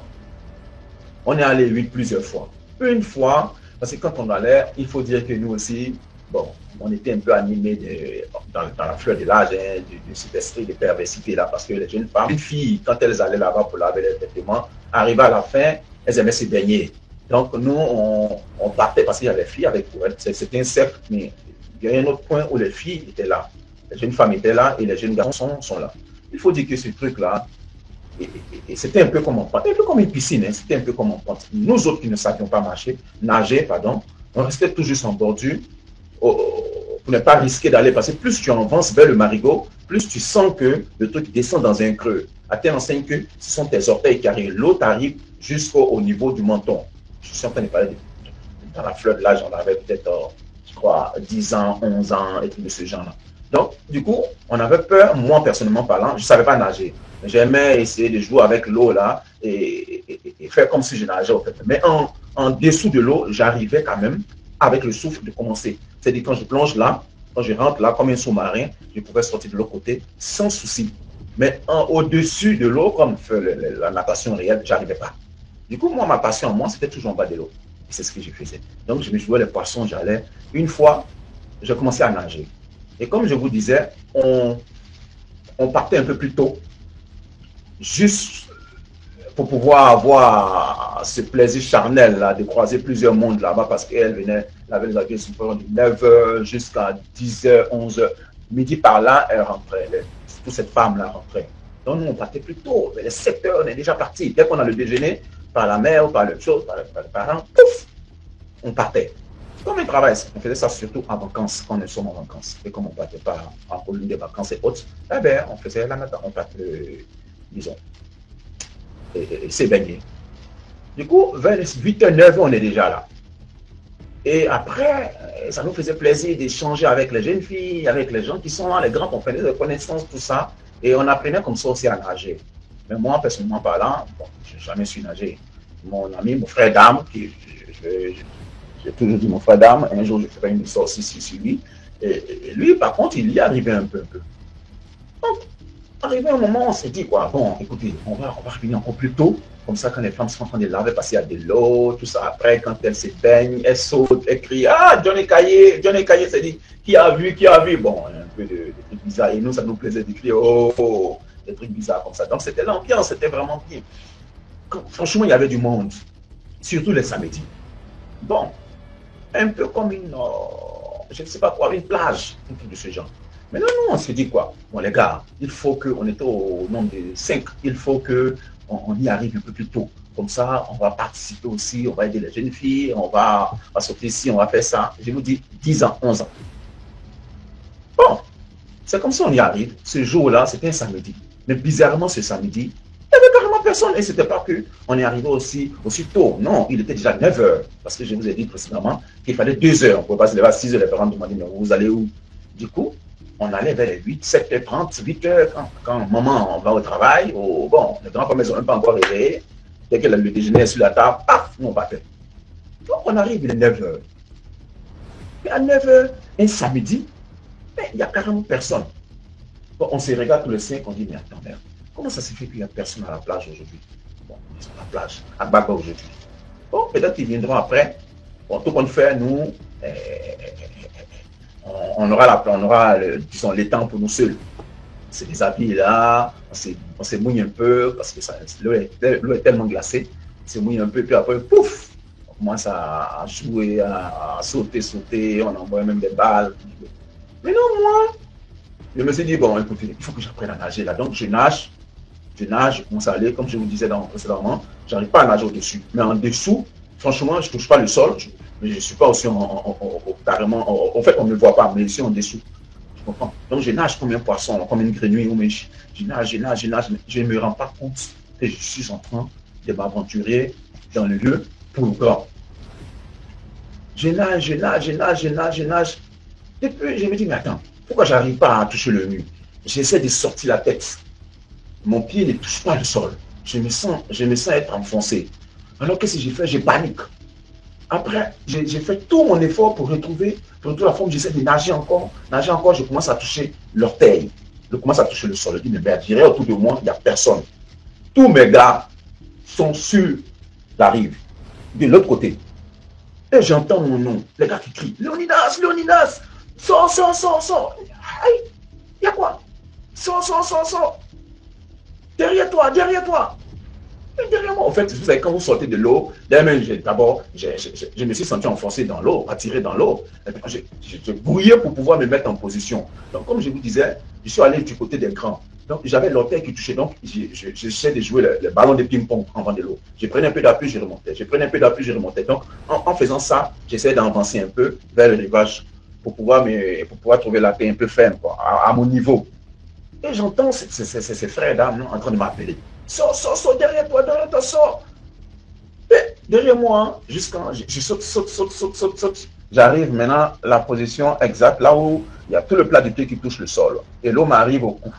on est allé plusieurs fois. Une fois, parce que quand on allait, il faut dire que nous aussi, bon, on était un peu animés dans la fleur de l'âge, de cet esprit de perversité là, parce que les jeunes femmes, les filles, quand elles allaient là-bas pour laver les vêtements, arrivaient à la fin, elles aimaient se baigner. Donc nous, on partait parce qu'il y avait les filles avec elles. C'était un cercle, mais il y a un autre point où les filles étaient là. Les jeunes femmes étaient là et les jeunes garçons sont là. Il faut dire que ce truc-là, et c'était un peu comme une piscine, hein, c'était un peu comme en pente. Nous autres qui ne savions pas nager, on restait tout juste en bordure pour ne pas risquer d'aller passer. Plus tu avances vers le marigot, plus tu sens que le truc descend dans un creux. À telle enseigne que ce sont tes orteils qui arrivent. L'eau t'arrive jusqu'au niveau du menton. Je suis en train de parler dans la fleur de l'âge, on avait peut-être, je crois, 10 ans, 11 ans et tout de ce genre-là. Donc, du coup, on avait peur, moi personnellement parlant, je ne savais pas nager. J'aimais essayer de jouer avec l'eau là et faire comme si je nageais au fait. Mais en dessous de l'eau, j'arrivais quand même avec le souffle de commencer. C'est-à-dire quand je plonge là, quand je rentre là comme un sous-marin, je pouvais sortir de l'autre côté sans souci. Mais au-dessus de l'eau, comme la natation réelle, je n'arrivais pas. Du coup, moi, ma passion, c'était toujours en bas de l'eau. C'est ce que je faisais. Donc, je me jouais les poissons, j'allais. Une fois, j'ai commencé à nager. Et comme je vous disais, on partait un peu plus tôt, juste pour pouvoir avoir ce plaisir charnel là, de croiser plusieurs mondes là-bas, parce qu'elle venait, elle avait les avions de 9h jusqu'à 10h, 11h. Midi par là, elle rentrait. Toute cette femme-là rentrait. Donc, nous, on partait plus tôt. Vers les 7h, on est déjà parti. Dès qu'on a le déjeuner, par la mère, par le chose, par les parents, pouf, on partait. Comme un travail, on faisait ça surtout en vacances, quand nous sommes en vacances. Et comme on ne partait pas en colonie de vacances et autres, eh bien, on faisait la natation, on partait, disons, et s'est baigné. Du coup, vers 8h, 9h, on est déjà là. Et après, ça nous faisait plaisir d'échanger avec les jeunes filles, avec les gens qui sont là, les grands, on prenait des connaissances, tout ça. Et on apprenait comme ça aussi à nager. Mais moi, personnellement parlant, bon, je n'ai jamais su nager. Mon ami, mon frère d'âme, j'ai toujours dit mon frère d'âme, un jour je ferai une histoire aussi sur lui. Et lui, par contre, il y arrivait un peu. Donc, arrivé un moment, on s'est dit, quoi, bon, écoutez, on va revenir encore plus tôt. Comme ça, quand les femmes sont en train de laver, parce qu'il y a de l'eau, tout ça. Après, quand elles se baignent, elles sautent, elles crient, ah, Johnny Caillé, c'est dit, qui a vu? Bon, un peu de trucs bizarres. Et nous, ça nous plaisait de crier, oh, des trucs bizarres comme ça. Donc, c'était l'ambiance, c'était vraiment bien. Franchement, il y avait du monde, surtout les samedis. Bon, un peu comme je ne sais pas quoi, une plage, un truc de ce genre. Mais non, on se dit quoi? Bon, les gars, il faut qu'on était au nombre de 5, il faut qu'on y arrive un peu plus tôt. Comme ça, on va participer aussi, on va aider les jeunes filles, on va sortir ici, on va faire ça. Je vous dis 10 ans, 11 ans. Bon, c'est comme ça on y arrive. Ce jour-là, c'était un samedi. Mais bizarrement, ce samedi, Il n'y avait carrément personne. Et ce n'était pas que on est arrivé aussi tôt. Non, il était déjà 9 heures. Parce que je vous ai dit précédemment qu'il fallait 2 heures. On ne pouvait pas se lever à 6 heures. Les parents demandaient, mais vous allez où? Du coup, on allait vers les 8, 7h30, 8h, quand maman va au travail. Bon, les grands-parents ne sont même pas encore réveillés. Dès que le déjeuner est sur la table, paf, nous on partait. Donc on arrive à 9 heures. Et à 9 heures, un samedi, il n'y a carrément personne. Bon, on se regarde tous les 5, on dit, mais attends, merde, comment ça se fait qu'il n'y a personne à la plage aujourd'hui? Bon, ils sont à la plage, à Baba aujourd'hui. Bon, peut-être qu'ils viendront après. Bon, tout qu'on fait, nous, on aura disons, les temps pour nous seuls. On se déshabille là, on se mouille un peu, parce que l'eau est tellement glacée, on se mouille un peu, puis après, pouf, on commence à jouer, à sauter, on envoie même des balles. Mais non, moi, je me suis dit, bon, écoutez, il faut que j'apprenne à nager là. Donc, je nage, je commence à aller, comme je vous disais précédemment, je n'arrive pas à nager au-dessus. Mais en dessous, franchement, je ne touche pas le sol, mais je ne suis pas aussi carrément, en fait, on ne me voit pas, mais ici en dessous. Je comprends. Donc, je nage comme un poisson, comme une grenouille, je nage, je ne me rends pas compte que je suis en train de m'aventurer dans le lieu pour le grand. Je nage. Et puis, je me dis, mais attends, pourquoi je n'arrive pas à toucher le mur? J'essaie de sortir la tête. Mon pied ne touche pas le sol. Je me sens être enfoncé. Alors qu'est-ce que j'ai fait? J'ai panique. Après, j'ai fait tout mon effort pour retrouver la forme. J'essaie de nager encore. Je commence à toucher l'orteil. Je commence à toucher le sol. Je dis, mais je dirais autour de moi, il n'y a personne. Tous mes gars sont sur la rive, de l'autre côté. Et j'entends mon nom. Les gars qui crient, Léonidas, sors. Aïe, il y a quoi? Sors. Derrière toi. Et derrière moi, en fait, vous savez, quand vous sortez de l'eau, d'abord, je me suis senti enfoncé dans l'eau, attiré dans l'eau. Je bouillais pour pouvoir me mettre en position. Donc, comme je vous disais, je suis allé du côté des grands. Donc, j'avais l'orteil qui touchait. Donc, j'essayais de jouer le ballon de ping-pong en vent de l'eau. Je prenais un peu d'appui, je remontais. Donc, en faisant ça, j'essayais d'avancer un peu vers le rivage pour pouvoir trouver la terre un peu ferme, quoi, à mon niveau. Et j'entends ces frères d'âme en train de m'appeler. Sors, derrière toi, sors. Et derrière moi, jusqu'à je saute. J'arrive maintenant à la position exacte, là où il y a tout le plat du pied qui touche le sol. Et l'eau m'arrive au cou.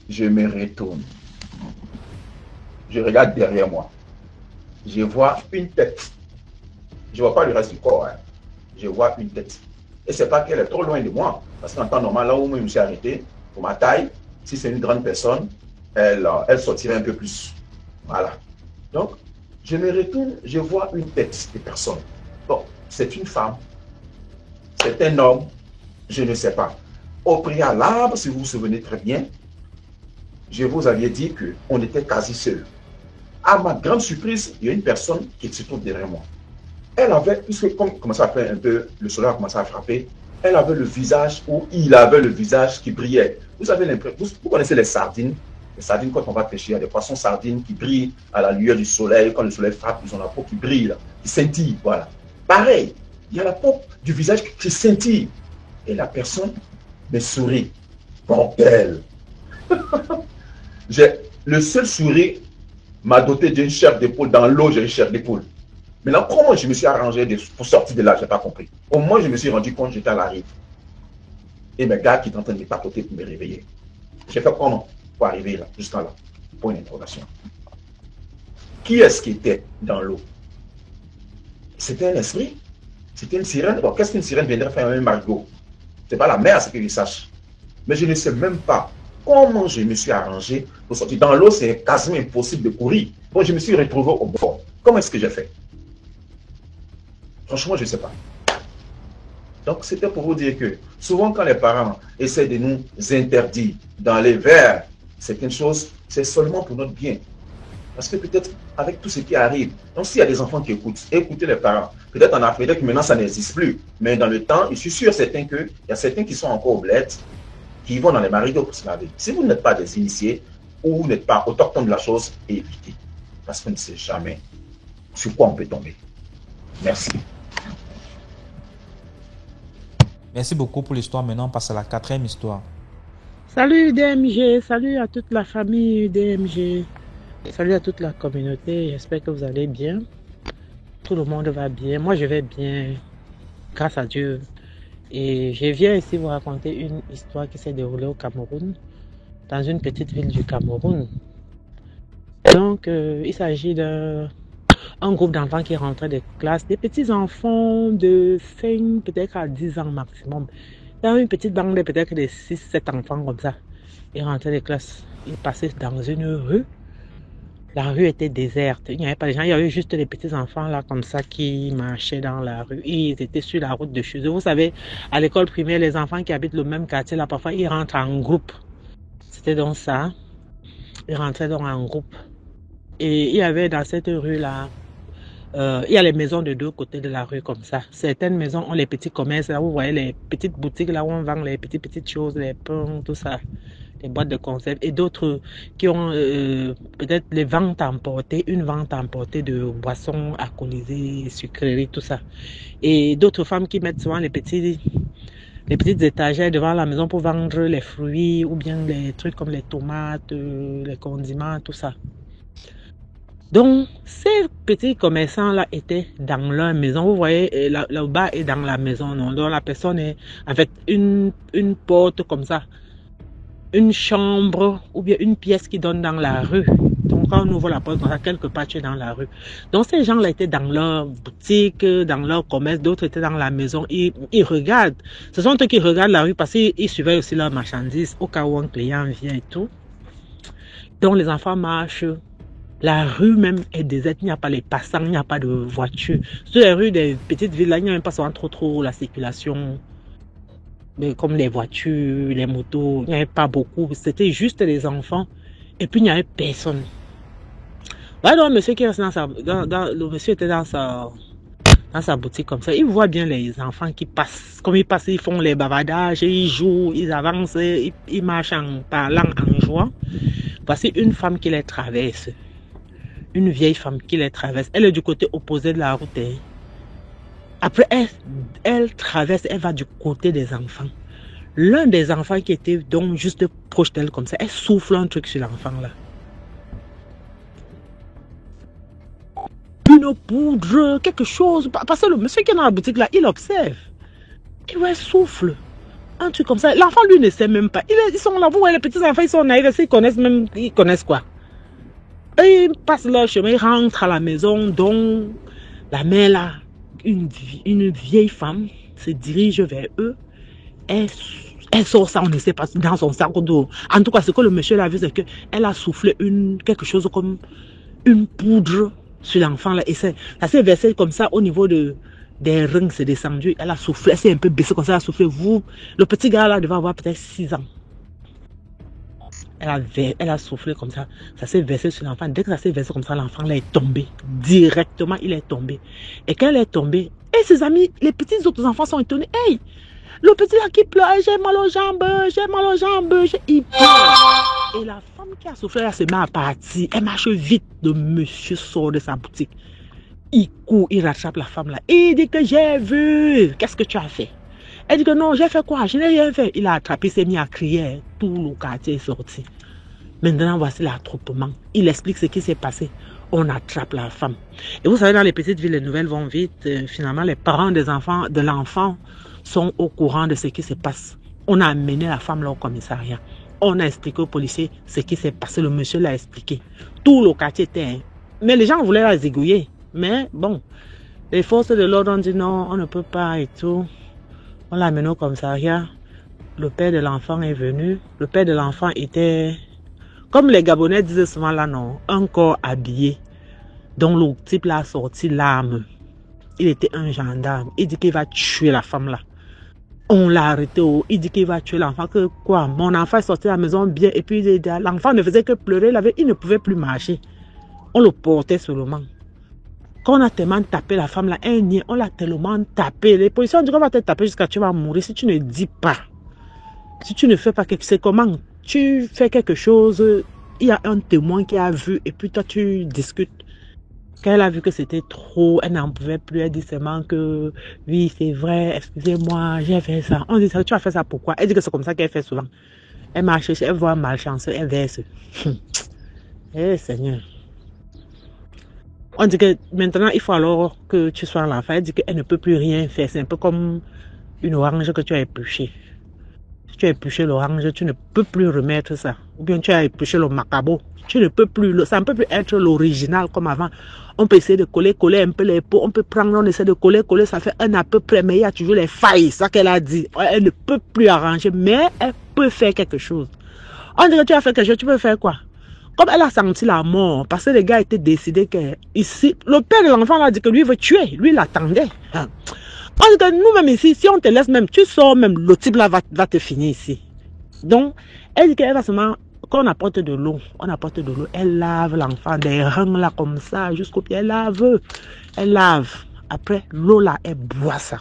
Je me retourne. Je regarde derrière moi. Je vois une tête. Je ne vois pas le reste du corps. Hein. Je vois une tête. Et ce n'est pas qu'elle est trop loin de moi. Parce qu'en temps normal, là où moi je me suis arrêté, pour ma taille, si c'est une grande personne, elle sortirait un peu plus. Voilà. Donc, je me retourne, je vois une tête de personne. Bon, c'est une femme. C'est un homme. Je ne sais pas. Au préalable, si vous vous souvenez très bien, je vous avais dit qu'on était quasi seuls. À ma grande surprise, il y a une personne qui se trouve derrière moi. Elle avait, puisque comme commençait à faire un peu, le soleil a commencé à frapper, elle avait le visage, ou il avait le visage qui brillait. Vous avez l'impression, vous connaissez les sardines? Les sardines, quand on va pêcher, il y a des poissons sardines qui brillent à la lueur du soleil. Quand le soleil frappe, ils ont la peau qui brille, là, qui scintille. Voilà. Pareil, il y a la peau du visage qui scintille. Et la personne me sourit. Bordel! Le seul sourire m'a doté d'une chair d'épaule. Dans l'eau, j'ai une chair d'épaule. Maintenant, comment je me suis arrangé pour sortir de là, je n'ai pas compris. Au moins, je me suis rendu compte que j'étais à la rive. Et mes gars qui étaient en train de me papoter pour me réveiller. J'ai fait comment pour arriver là, jusqu'à là, pour une interrogation. Qui est-ce qui était dans l'eau? C'était un esprit? C'était une sirène? Bon, qu'est-ce qu'une sirène viendrait faire un marigot? Ce n'est pas la mer, c'est que je sache. Mais je ne sais même pas comment je me suis arrangé pour sortir. Dans l'eau, c'est quasiment impossible de courir. Donc, je me suis retrouvé au bord. Comment est-ce que j'ai fait? Franchement, je ne sais pas. Donc, c'était pour vous dire que souvent, quand les parents essaient de nous interdire d'aller vers certaines choses, c'est seulement pour notre bien. Parce que peut-être, avec tout ce qui arrive, donc s'il y a des enfants qui écoutent, écoutez les parents. Peut-être en Afrique, que maintenant, ça n'existe plus. Mais dans le temps, je suis sûr certain qu'il y a certains qui sont encore au bled, qui vont dans les marigots pour se laver. Si vous n'êtes pas des initiés, ou vous n'êtes pas autochtone de la chose, évitez. Parce qu'on ne sait jamais sur quoi on peut tomber. Merci. Merci beaucoup pour l'histoire. Maintenant, on passe à la 4e histoire. Salut DMG, salut à toute la famille DMG, salut à toute la communauté, j'espère que vous allez bien. Tout le monde va bien, moi je vais bien, grâce à Dieu. Et je viens ici vous raconter une histoire qui s'est déroulée au Cameroun, dans une petite ville du Cameroun. Donc il s'agit d'un groupe d'enfants qui rentrait des classes, des petits enfants de 5 peut-être à 10 ans maximum. Dans une petite bande de peut-être de 6-7 enfants comme ça. Ils rentraient des classes, ils passaient dans une rue. La rue était déserte, il n'y avait pas de gens, il y avait juste les petits enfants là comme ça qui marchaient dans la rue. Ils étaient sur la route de chez eux. Vous savez, à l'école primaire, les enfants qui habitent le même quartier là, parfois ils rentrent en groupe. C'était donc ça. Ils rentraient donc en groupe. Et il y avait dans cette rue là, il y a les maisons de deux côtés de la rue comme ça. Certaines maisons ont les petits commerces là, vous voyez les petites boutiques là où on vend les petites choses, les pains, tout ça. Les boîtes de conserve, et d'autres qui ont peut-être les ventes emportées, une vente emportée de boissons alcoolisées, sucreries, tout ça. Et d'autres femmes qui mettent souvent les petites étagères devant la maison pour vendre les fruits ou bien les trucs comme les tomates, les condiments, tout ça. Donc, ces petits commerçants-là étaient dans leur maison. Vous voyez, le bas est dans la maison, non? Donc, la personne est avec une porte comme ça. Une chambre ou bien une pièce qui donne dans la rue. Donc quand on ouvre la porte, quelque part tu es dans la rue. Donc ces gens-là étaient dans leur boutique, dans leur commerce, d'autres étaient dans la maison. Ils regardent. Ce sont eux qui regardent la rue parce qu'ils suivaient aussi leurs marchandises au cas où un client vient et tout. Donc les enfants marchent. La rue même est déserte, il n'y a pas les passants, il n'y a pas de voitures. Sur les rues des petites villes, là, il n'y a même pas souvent trop la circulation. Mais comme les voitures, les motos, il n'y avait pas beaucoup. C'était juste les enfants. Et puis, il n'y avait personne. Ouais, donc, monsieur qui est le monsieur était dans sa boutique comme ça. Il voit bien les enfants qui passent. Comme ils passent, ils font les bavardages, ils jouent, ils avancent, ils marchent en parlant, en jouant. Voici une femme qui les traverse. Une vieille femme qui les traverse. Elle est du côté opposé de la route. Après, elle traverse, elle va du côté des enfants. L'un des enfants qui était donc juste proche d'elle comme ça, elle souffle un truc sur l'enfant là. Une poudre, quelque chose. Parce que le monsieur qui est dans la boutique là, il observe. Il voit, elle souffle. Un truc comme ça. L'enfant lui ne sait même pas. Ils sont là, vous voyez, les petits enfants, ils sont naïfs, ils connaissent quoi. Et ils passent leur chemin, ils rentrent à la maison, donc la mère là, une vieille femme se dirige vers eux. Elle sort ça, on ne sait pas, dans son sac d'eau. En tout cas, ce que le monsieur a vu, c'est qu'elle a soufflé quelque chose comme une poudre sur l'enfant là. Et ça s'est versé comme ça au niveau des reins, c'est descendu. Elle a soufflé, elle s'est un peu baissée comme ça, elle a soufflé. Le petit gars là devait avoir peut-être 6 ans. Elle a soufflé comme ça, ça s'est versé sur l'enfant. Dès que ça s'est versé comme ça, l'enfant là est tombé. Directement, il est tombé. Et quand elle est tombée, et ses amis, les petits autres enfants sont étonnés. Hey! Le petit là qui pleure, j'ai mal aux jambes, j'ai mal aux jambes, il pleure. Et la femme qui a souffert, elle se met à partir. Elle marche vite. Le monsieur sort de sa boutique. Il court, il rattrape la femme là. Il dit que j'ai vu. Qu'est-ce que tu as fait? Elle dit que non, j'ai fait quoi? Je n'ai rien fait. Il a attrapé, il s'est mis à crier. Tout le quartier est sorti. Maintenant, voici l'attroupement. Il explique ce qui s'est passé. On attrape la femme. Et vous savez, dans les petites villes, les nouvelles vont vite. Finalement, les parents de l'enfant sont au courant de ce qui se passe. On a amené la femme là au commissariat. On a expliqué aux policiers ce qui s'est passé. Le monsieur l'a expliqué. Tout le quartier était... Mais les gens voulaient la zigouiller. Mais bon, les forces de l'ordre ont dit non, on ne peut pas et tout. On l'a amené au commissariat. Le père de l'enfant est venu. Le père de l'enfant était... Comme les Gabonais disaient souvent là, non, un corps habillé. Donc le type là a sorti l'arme. Il était un gendarme. Il dit qu'il va tuer la femme là. On l'a arrêté. Il dit qu'il va tuer l'enfant. Que quoi? Mon enfant est sorti de la maison bien. Et puis l'enfant ne faisait que pleurer. Il ne pouvait plus marcher. On le portait seulement. Quand on a tellement tapé la femme là, on l'a tellement tapé. Les policiers ont dit qu'on va te taper jusqu'à ce que tu vas mourir si tu ne dis pas. Si tu ne fais pas quelque chose, comment? Tu fais quelque chose, il y a un témoin qui a vu et puis toi tu discutes. Quand elle a vu que c'était trop, elle n'en pouvait plus, elle dit seulement que oui c'est vrai, excusez-moi, j'ai fait ça. On dit ça, tu as fait ça pourquoi? Elle dit que c'est comme ça qu'elle fait souvent. Elle marche, elle voit malchanceux, elle verse. Eh Seigneur. On dit que maintenant, il faut alors que tu sois l'enfant. Elle dit qu'elle ne peut plus rien faire. C'est un peu comme une orange que tu as épluchée. Si tu as épluché l'orange, tu ne peux plus remettre ça. Ou bien tu as épluché le macabo. Tu ne peux plus, ça ne peut plus être l'original comme avant. On peut essayer de coller un peu les peaux. On peut prendre, on essaie de coller, ça fait un à peu près, mais il y a toujours les failles. Ça qu'elle a dit. Elle ne peut plus arranger, mais elle peut faire quelque chose. On dirait que tu as fait quelque chose, tu peux faire quoi? Comme elle a senti la mort, parce que le gars était décidé que ici, le père de l'enfant a dit que lui veut tuer, lui il attendait. On dit que nous-mêmes ici, si on te laisse même, tu sors même, le type là va te finir ici. Donc, elle dit qu'elle va seulement, quand on apporte de l'eau, elle lave l'enfant des reins là comme ça, jusqu'au pied, elle lave. Après, l'eau là, elle boit ça.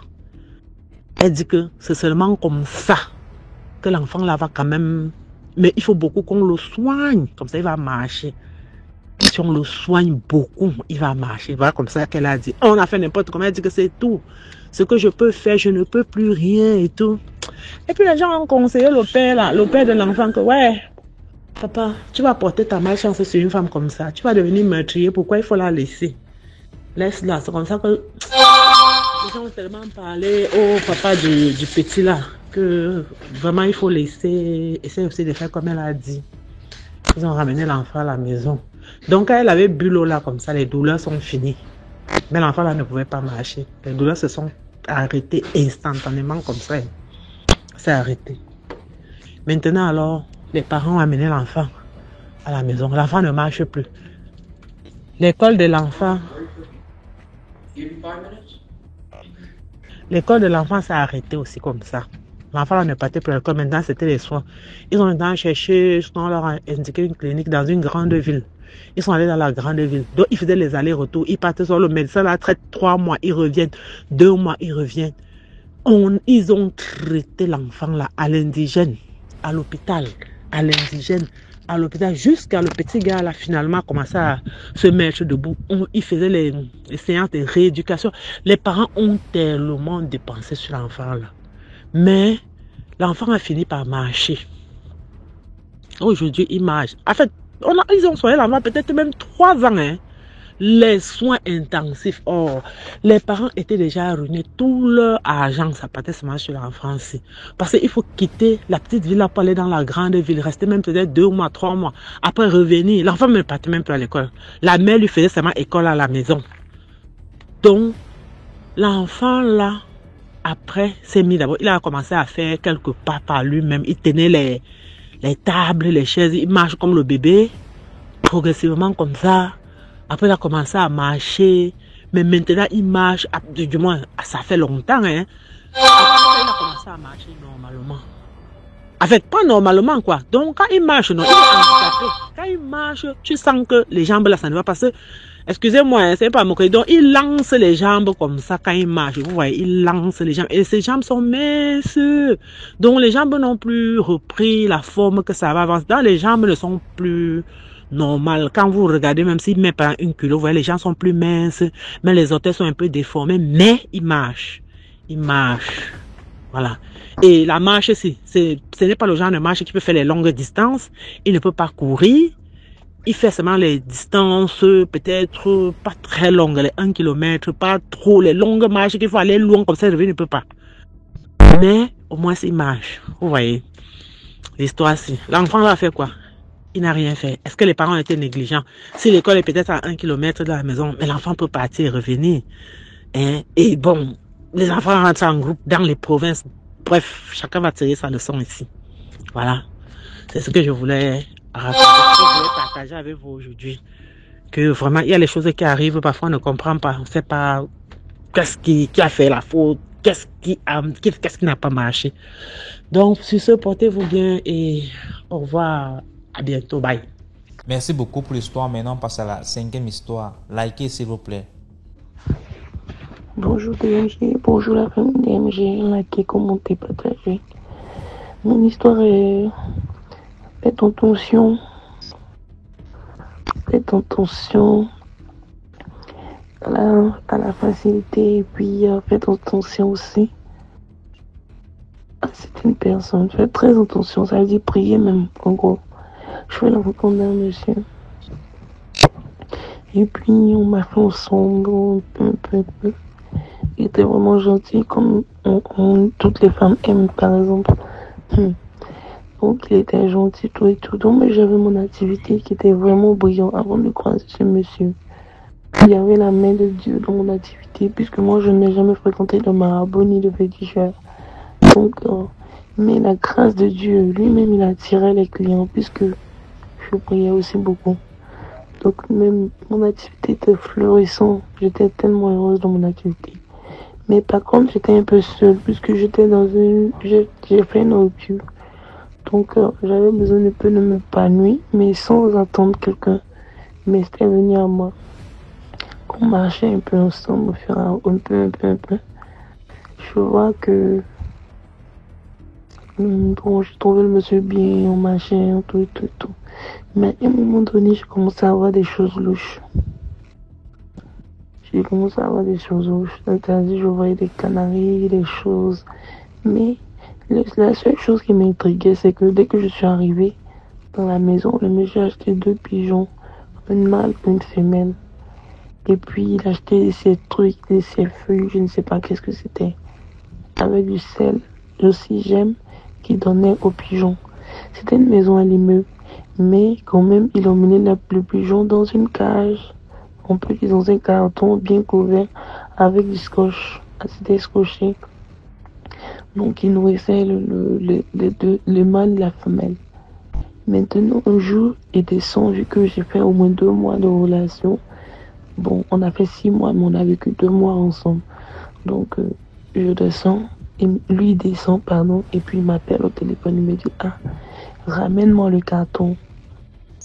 Elle dit que c'est seulement comme ça que l'enfant là va quand même... Mais il faut beaucoup qu'on le soigne. Comme ça, il va marcher. Si on le soigne beaucoup, il va marcher. Voilà comme ça qu'elle a dit. On a fait n'importe comment. Elle dit que c'est tout. Ce que je peux faire, je ne peux plus rien et tout. Et puis les gens ont conseillé le père de l'enfant que ouais, papa, tu vas porter ta malchance sur une femme comme ça. Tu vas devenir meurtrier. Pourquoi il faut la laisser? Laisse-la. C'est comme ça que les gens ont tellement parlé au papa du petit là. Que vraiment il faut essayer aussi de faire comme elle a dit. Ils ont ramené l'enfant à la maison. Donc quand elle avait bu l'eau là comme ça, les douleurs sont finies. Mais l'enfant là ne pouvait pas marcher. Les douleurs se sont arrêtées instantanément comme ça. C'est arrêté. Maintenant alors, les parents ont amené l'enfant à la maison. L'enfant ne marche plus. L'école de l'enfant s'est arrêtée aussi comme ça. L'enfant là ne partait plus à l'école, maintenant c'était les soins. Ils ont maintenant cherché, on leur a indiqué une clinique dans une grande ville. Ils sont allés dans la grande ville. Donc ils faisaient les allers-retours. Ils partaient sur le médecin là, traite 3 mois, ils reviennent. 2 mois, ils reviennent. Ils ont traité l'enfant là à l'indigène, à l'hôpital, jusqu'à le petit gars là finalement commencé à se mettre debout. Ils faisaient les séances de rééducation. Les parents ont tellement dépensé sur l'enfant là. Mais l'enfant a fini par marcher. Aujourd'hui, il marche. En fait, ils ont soigné l'enfant peut-être même 3 ans. Hein. Les soins intensifs. Oh, les parents étaient déjà ruinés. Tout leur argent, ça partait seulement sur l'enfant. Parce qu'il faut quitter la petite ville pour aller dans la grande ville. Rester même peut-être 2 mois, 3 mois. Après revenir. L'enfant ne partait même plus à l'école. La mère lui faisait seulement école à la maison. Donc, l'enfant là, après, s'est mis d'abord, il a commencé à faire quelques pas par lui-même. Il tenait les tables, les chaises, il marche comme le bébé, progressivement comme ça. Après, il a commencé à marcher, mais maintenant, il marche, du moins, ça fait longtemps, hein. Après, il a commencé à marcher normalement. En fait, pas normalement, quoi. Donc, quand il marche, non, il est handicapé. Quand il marche, tu sens que les jambes, là, ça ne va pas. Excusez-moi, hein, c'est pas mon donc il lance les jambes comme ça quand il marche. Vous voyez, il lance les jambes. Et ses jambes sont minces. Donc les jambes n'ont plus repris la forme que ça va avancer. Donc les jambes ne sont plus normales. Quand vous regardez, même s'il met pas une culotte, vous voyez, les jambes sont plus minces. Mais les orteils sont un peu déformés. Mais il marche. Il marche. Voilà. Et la marche, ce n'est pas le genre de marche qui peut faire les longues distances. Il ne peut pas courir. Il fait seulement les distances, peut-être pas très longues, les 1 km, pas trop les longues marches qu'il faut aller loin comme ça, il ne peut pas. Mais au moins il marche. Vous voyez, l'histoire-ci. L'enfant va faire quoi? Il n'a rien fait. Est-ce que les parents étaient négligents? Si l'école est peut-être à 1 km de la maison, mais l'enfant peut partir et revenir. Hein? Et bon, les enfants rentrent en groupe dans les provinces. Bref, chacun va tirer sa leçon ici. Voilà. C'est ce que je voulais partager avec vous aujourd'hui. Que vraiment, il y a les choses qui arrivent, parfois on ne comprend pas. On ne sait pas qu'est-ce qui a fait la faute, qu'est-ce qui n'a pas marché. Donc, sur ce, portez-vous bien et au revoir. À bientôt. Bye. Merci beaucoup pour l'histoire. Maintenant, on passe à la 5e histoire. Likez, s'il vous plaît. Bonjour DMG, bonjour la famille DMG. Likez, commentez, partagez. Mon histoire est... Faites attention à la facilité et puis faites attention aussi à cette certaines personnes. Faites très attention, ça veut dire prier même, en gros. Je fais la rencontre d'un monsieur. Et puis, on m'a fait ensemble, un peu. Il était vraiment gentil, comme toutes les femmes aiment, par exemple. Donc, il était gentil, tout et tout. Donc, j'avais mon activité qui était vraiment brillante avant de croiser ce monsieur. Il y avait la main de Dieu dans mon activité, puisque moi, je n'ai jamais fréquenté de marabout ni de féticheur. Donc, mais la grâce de Dieu, lui-même, il attirait les clients, puisque je priais aussi beaucoup. Donc, même mon activité était florissante. J'étais tellement heureuse dans mon activité. Mais par contre, j'étais un peu seule, puisque j'étais dans j'ai fait une rupture. Donc, j'avais besoin de peu de m'épanouir, mais sans attendre quelqu'un. Mais c'était venu à moi. On marchait un peu ensemble, un peu. Je vois que bon, j'ai trouvé le monsieur bien, on marchait, tout. Mais à un moment donné, j'ai commencé à avoir des choses louches. C'est-à-dire, je voyais des canaris, des choses. Mais la seule chose qui m'intriguait, c'est que dès que je suis arrivée dans la maison, le monsieur a acheté 2 pigeons, une mâle et une femelle. Et puis, il a acheté ces trucs, ces feuilles, je ne sais pas qu'est-ce que c'était. Avec du sel, aussi j'aime, qui donnait aux pigeons. C'était une maison à l'immeuble. Mais quand même, il emmenait le pigeon dans une cage. On peut dire dans un carton bien couvert avec du scotch. C'était scotché. Donc, il nourrissait le mâle et la femelle. Maintenant, un jour, il descend, vu que j'ai fait au moins 2 mois de relation. Bon, on a fait 6 mois, mais on a vécu 2 mois ensemble. Donc, je descends, et lui descend, et puis il m'appelle au téléphone, il me dit, ramène-moi le carton.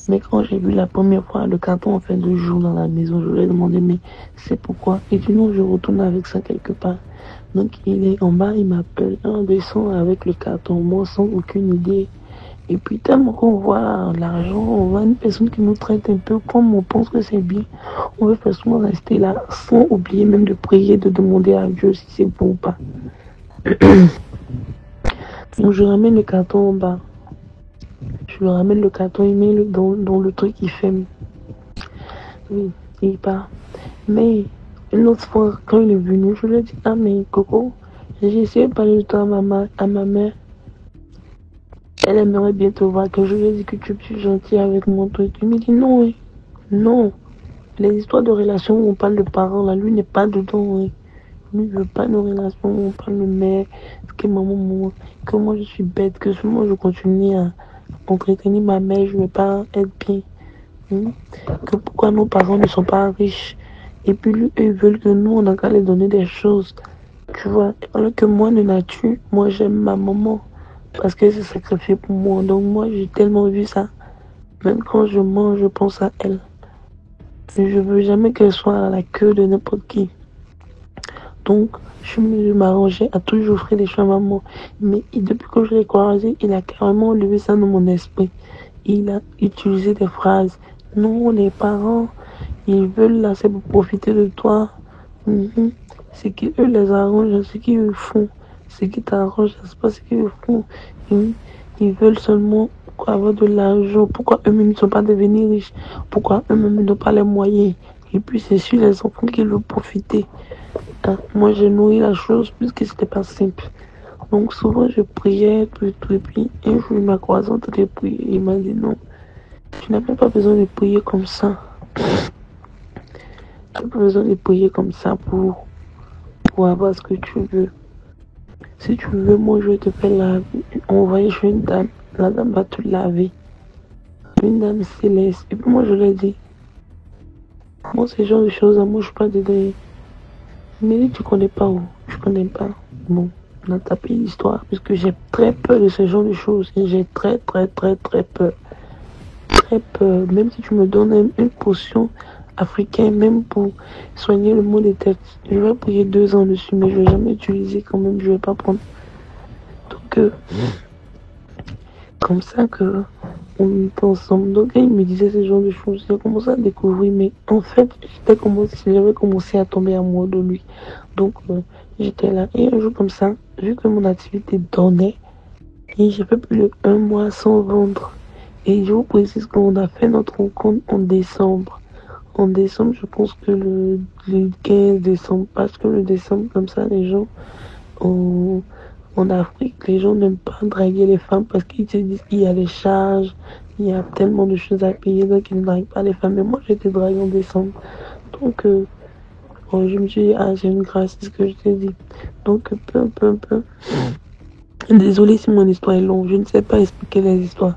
Mais quand j'ai vu la première fois le carton en fait 2 jours dans la maison, je lui ai demandé, mais c'est pourquoi? Et puis non, je retourne avec ça quelque part. Donc, il est en bas, il m'appelle, on descend avec le carton, moi sans aucune idée. Et puis, tellement qu'on voit l'argent, on voit une personne qui nous traite un peu comme on pense que c'est bien. On veut facilement rester là, sans oublier même de prier, de demander à Dieu si c'est bon ou pas. Donc, je ramène le carton en bas. Je lui ramène le carton, il met dans le truc, il ferme. Oui, il part. Mais, une autre fois, quand il est venu, je lui ai dit, mais Coco, j'ai essayé de parler de toi à ma mère. Elle aimerait bien te voir, que je lui ai dit que tu es plus gentil avec mon truc. Il me dit non, oui. Non. Les histoires de relations où on parle de parents, là, lui n'est pas dedans, oui. Lui, il veut pas de relations où on parle de mère, que maman, que moi je suis bête, que seulement je continue à entretenir ma mère, je ne vais pas être bien. Que pourquoi nos parents ne sont pas riches. Et puis lui, eux, ils veulent que nous, on a qu'à les donner des choses. Tu vois, alors que moi, de nature, moi j'aime ma maman. Parce qu'elle s'est sacrifiée pour moi. Donc moi, j'ai tellement vu ça. Même quand je mange, je pense à elle. Et je veux jamais qu'elle soit à la queue de n'importe qui. Donc, je m'arrangeais à toujours offrir des choses à maman. Mais depuis que je l'ai croisé, il a carrément levé ça dans mon esprit. Il a utilisé des phrases. Non, les parents, ils veulent là, c'est pour profiter de toi. C'est qu'eux les arrangent, ce qu'ils font. Ce qui t'arrange, c'est pas ce qu'ils font. Ils veulent seulement avoir de l'argent. Pourquoi eux-mêmes ne sont pas devenus riches? Pourquoi eux-mêmes n'ont pas les moyens? Et puis c'est sur les enfants qui veulent profiter. Moi j'ai nourri la chose puisque c'était pas simple. Donc souvent je priais, et puis un jour il m'a croisé en train de prier. Il m'a dit non, tu n'as même pas besoin de prier comme ça. Tu n'as pas besoin de prier comme ça pour avoir ce que tu veux. Si tu veux, moi je vais te faire laver. Envoyer chez une dame. La dame va te laver. Une dame céleste. Et puis moi je lui ai dit, moi ce genre de choses, moi je suis pas dedans. Il m'a dit, tu connais pas où? Je connais pas. Bon, on a tapé l'histoire, puisque j'ai très peur de ce genre de choses. J'ai très peur. Très peur. Même si tu me donnes une potion africaine, même pour soigner le mot des têtes, je vais prier 2 ans dessus, mais je vais jamais utiliser quand même, je vais pas prendre. Donc, comme ça que on était ensemble. Donc, il me disait ce genre de choses. J'ai commencé à découvrir, mais en fait, j'avais commencé à tomber amoureux de lui. Donc, j'étais là. Et un jour comme ça, vu que mon activité donnait, Et j'ai fait plus d'1 mois sans vendre. Et je vous précise qu'on a fait notre rencontre en décembre. En décembre, je pense que le 15 décembre, parce que le décembre, comme ça, les gens, en Afrique, les gens n'aiment pas draguer les femmes parce qu'ils se disent qu'il y a les charges, il y a tellement de choses à payer, donc ils ne draguent pas les femmes. Mais moi, j'ai été draguée en décembre. Donc, bon, je me suis dit, ah, j'ai une grâce, c'est ce que je t'ai dit. Donc, peu. Désolée si mon histoire est longue, je ne sais pas expliquer les histoires.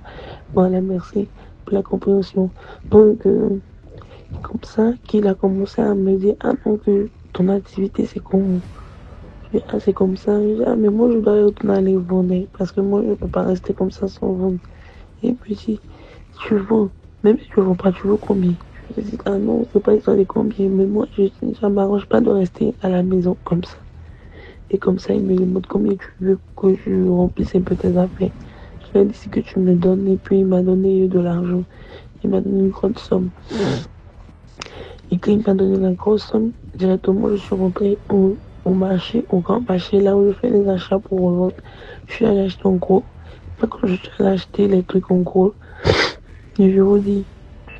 Voilà, merci pour la compréhension. Donc, comme ça, qu'il a commencé à me dire, ah non, que ton activité, c'est comment? Je dis, ah, c'est comme ça. Je dis, ah, mais moi, je dois retourner aller vendre, parce que moi, je ne peux pas rester comme ça sans vendre. Et puis, si tu vends, même si tu ne vends pas, tu veux combien? Je dis, ah non, c'est pas histoire de combien, mais moi, ça ne m'arrange pas de rester à la maison comme ça. Et comme ça, il me demande combien tu veux que je remplisse un peu tes affaires. Je lui ai dit, si que tu me donnes, et puis il m'a donné de l'argent. Il m'a donné une grande somme. Et quand il m'a donné la grosse somme, directement, je suis rentrée au marché, au grand marché, là où je fais les achats pour revendre. Je suis allée acheter en gros. Quand je suis allée acheter les trucs en gros, et je vous dis,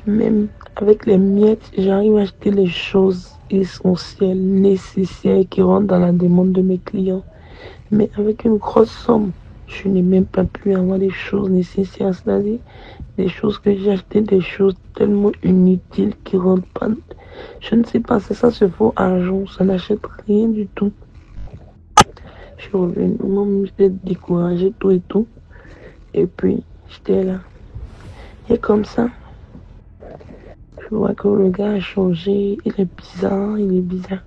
même avec les miettes, j'arrive à acheter les choses essentielles, nécessaires, qui rentrent dans la demande de mes clients. Mais avec une grosse somme, je n'ai même pas pu avoir des choses nécessaires, c'est-à-dire des choses que j'ai achetées, des choses tellement inutiles qui rentrent pas. Je ne sais pas, c'est ça ce faux argent, ça n'achète rien du tout. Je suis revenue, moi-même j'étais découragée, tout et tout. Et puis, j'étais là. Et comme ça, je vois que le gars a changé, il est bizarre. Il est bizarre.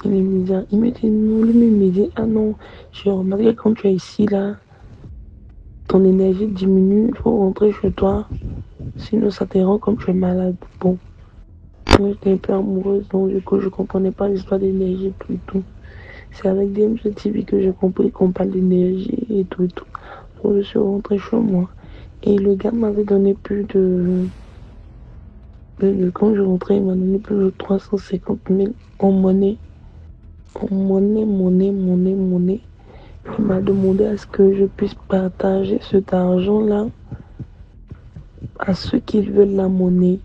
Il me dit non, lui me dit, ah non, j'ai remarqué que quand tu es ici là, ton énergie diminue, il faut rentrer chez toi, sinon ça te rend comme tu es malade. Bon, moi j'étais un peu amoureuse, donc du coup je comprenais pas l'histoire d'énergie, tout et tout. C'est avec DMG TV que j'ai compris qu'on parle d'énergie et tout et tout. Donc je suis rentrée chez moi. Et le gars m'avait donné plus de... Quand je rentrais, il m'a donné plus de 350 000 en monnaie. En monnaie. Il m'a demandé à ce que je puisse partager cet argent-là à ceux qui veulent la monnaie.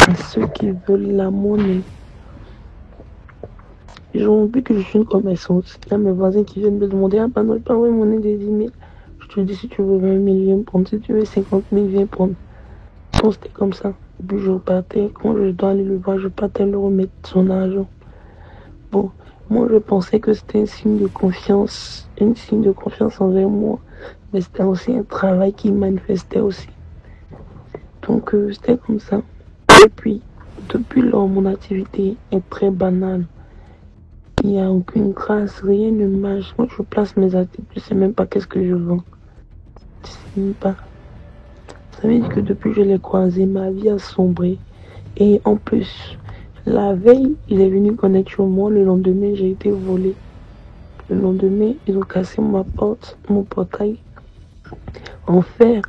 À ceux qui veulent la monnaie. Ils ont vu que je suis une commerçante. Il y a mes voisins qui viennent me demander, ah, non, pas une monnaie de 10 000. Je te dis, si tu veux 20 000, viens prendre. Si tu veux 50 000, viens prendre. Donc c'était comme ça. Et puis je repartais. Quand je dois aller le voir, je partais le remettre son argent. Bon, moi je pensais que c'était un signe de confiance envers moi. Mais c'était aussi un travail qui manifestait aussi. Donc c'était comme ça. Et puis, depuis lors, mon activité est très banale. Il n'y a aucune grâce, rien ne marche. Moi je place mes activités, je ne sais même pas qu'est-ce que je vends. Je ne sais même pas. Ça veut dire que depuis que je l'ai croisé, ma vie a sombré. Et en plus, la veille, il est venu connecter sur moi. Le lendemain, j'ai été volée. Le lendemain, ils ont cassé ma porte, mon portail en fer.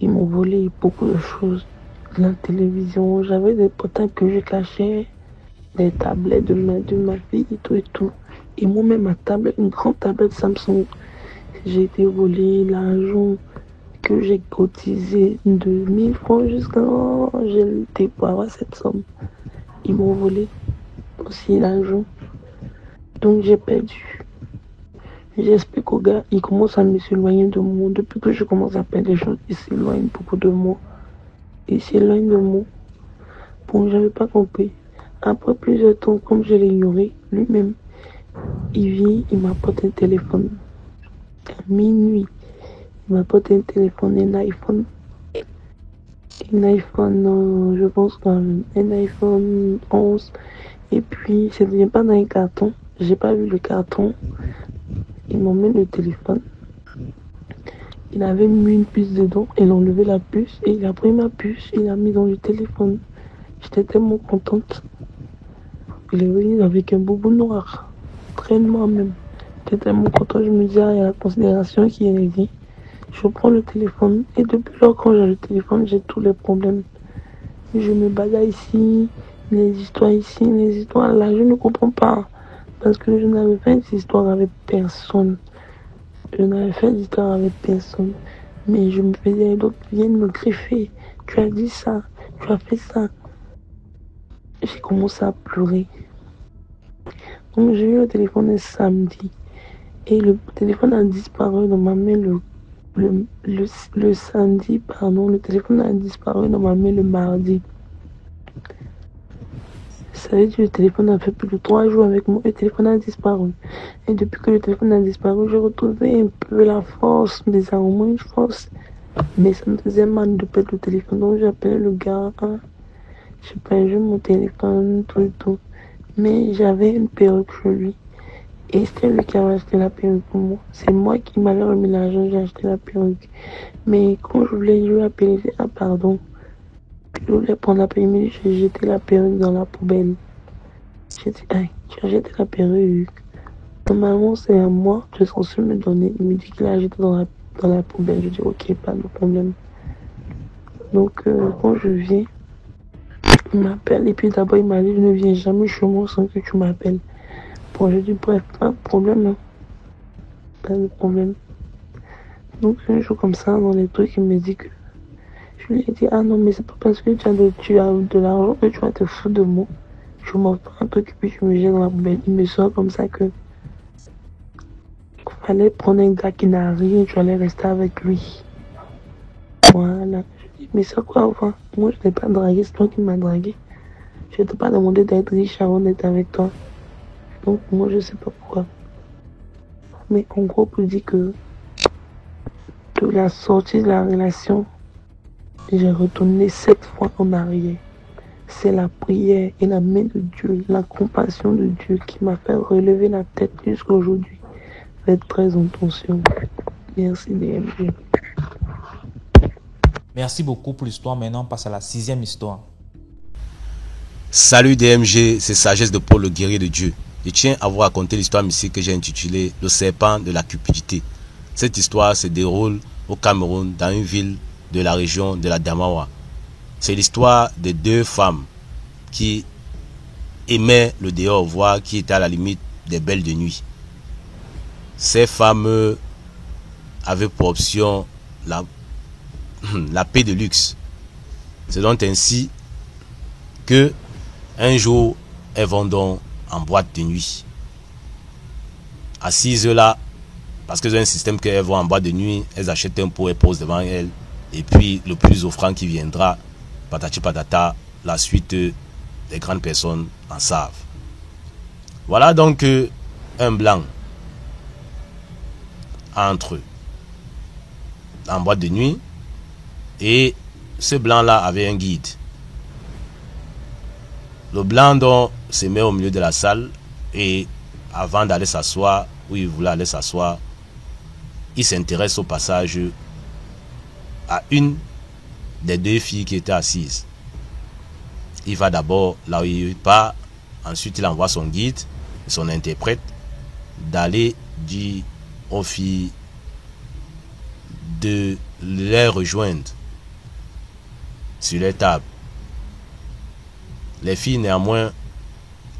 Ils m'ont volé beaucoup de choses. La télévision, j'avais des portails que je cachais, des tablettes de ma fille et tout. Et moi-même, ma tablette, une grande tablette Samsung. J'ai été volée, l'argent que j'ai cotisé de 1000 francs jusqu'à... j'ai lutté pour avoir cette somme. Ils m'ont volé aussi l'argent. Donc j'ai perdu. J'explique au gars, il commence à me s'éloigner de moi. Depuis que je commence à perdre des choses, il s'éloigne beaucoup de moi. Bon, j'avais pas compris. Après plusieurs temps, comme je l'ai ignoré, lui-même, il vient, il m'apporte un téléphone. À minuit, il m'apporte un téléphone, un iPhone, je pense un iPhone 11. Et puis, ça ne vient pas dans un carton. J'ai pas vu le carton. Il m'emmène le téléphone. Il avait mis une puce dedans. Il a enlevé la puce et il a pris ma puce. Il a mis dans le téléphone. J'étais tellement contente. Il est venu avec un boubou noir. Très noir même. J'étais tellement content. Je me disais, il y a la considération qui est dit. Je prends le téléphone. Et depuis lors, quand j'ai le téléphone, j'ai tous les problèmes. Je me bagarre ici. Les histoires ici, les histoires là. Je ne comprends pas. parce que je n'avais fait d'histoire avec personne. Je n'avais fait d'histoire avec personne. Mais je me faisais, d'autres viennent me greffer. Tu as dit ça, tu as fait ça. J'ai commencé à pleurer. Donc j'ai eu le téléphone un samedi. Et le téléphone a disparu dans ma main le samedi, pardon. Le téléphone a disparu dans ma main le mardi. Ça veut dire que le téléphone a fait plus de 3 jours avec moi. Le téléphone a disparu. Et depuis que le téléphone a disparu, j'ai retrouvé un peu la force, des armes, une force. Mais ça me faisait mal de perdre le téléphone. Donc j'ai appelé le gars. J'ai perdu mon téléphone, tout. Mais j'avais une perruque chez lui. Et c'était lui qui avait acheté la perruque pour moi. C'est moi qui m'avais remis l'argent, j'ai acheté la perruque. Mais quand je voulais lui appeler, pardon. Je voulais prendre la perruque, j'ai jeté la perruque dans la poubelle. J'ai dit, tu as jeté la perruque. Normalement, c'est à moi, tu es censé me donner. Il me dit qu'il a jeté dans la poubelle. Je dis, ok, pas de problème. Donc, quand je viens, il m'appelle. Et puis d'abord, il m'a dit, je ne viens jamais chez moi sans que tu m'appelles. Bon, je dis, bref, pas de problème. Hein. Pas de problème. Donc, un jour comme ça, dans les trucs, il me dit que... Je lui ai dit, ah non, mais c'est pas parce que tu as de l'argent que tu vas te foutre de moi. Je m'offre un truc et puis je me jette dans la poubelle. Il me sort comme ça que... Il fallait prendre un gars qui n'a rien, tu allais rester avec lui. Voilà. Je dis, mais c'est quoi enfin? Moi, je n'ai pas dragué, c'est toi qui m'as dragué. Je ne t'ai pas demandé d'être riche avant d'être avec toi. Donc, moi, je sais pas pourquoi. Mais en gros, pour dire que de la sortie de la relation, j'ai retourné 7 fois en arrière. C'est la prière et la main de Dieu, la compassion de Dieu qui m'a fait relever la tête jusqu'à aujourd'hui. Faites très attention. Merci DMG. Merci beaucoup pour l'histoire. Maintenant, on passe à la 6e histoire. Salut DMG, c'est Sagesse de Paul, le guerrier de Dieu. Je tiens à vous raconter l'histoire mystique que j'ai intitulée Le serpent de la cupidité. Cette histoire se déroule au Cameroun, dans une ville de la région de la Damawa. C'est l'histoire de 2 femmes qui aimaient le dehors, voire qui étaient à la limite des belles de nuit. Ces femmes avaient pour option la paix de luxe. C'est donc ainsi que un jour, elles vont donc en boîte de nuit. Assises là, parce qu'elles ont un système qu'elles vont en boîte de nuit, elles achètent un pot et posent devant elles. Et puis le plus offrant qui viendra, patati patata, la suite des grandes personnes en savent. Voilà donc un blanc entre en boîte de nuit et ce blanc là avait un guide. Le blanc donc se met au milieu de la salle et avant d'aller s'asseoir, où il voulait aller s'asseoir, il s'intéresse au passage à une des 2 filles qui étaient assises. Il va d'abord là où il part, ensuite il envoie son guide, son interprète, d'aller dire aux filles de les rejoindre sur les tables. Les filles néanmoins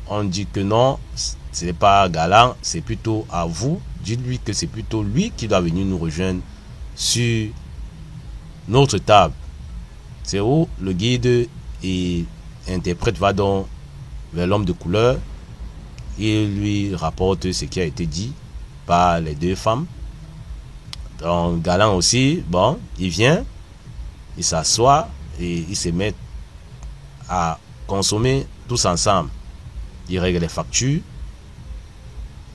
ont dit que non, ce n'est pas galant, c'est plutôt à vous. Dites-lui que c'est plutôt lui qui doit venir nous rejoindre sur notre table. C'est où le guide et interprète va donc vers l'homme de couleur et lui rapporte ce qui a été dit par les 2 femmes. Donc galant aussi, bon, il vient, il s'assoit et il se met à consommer tous ensemble. Il règle les factures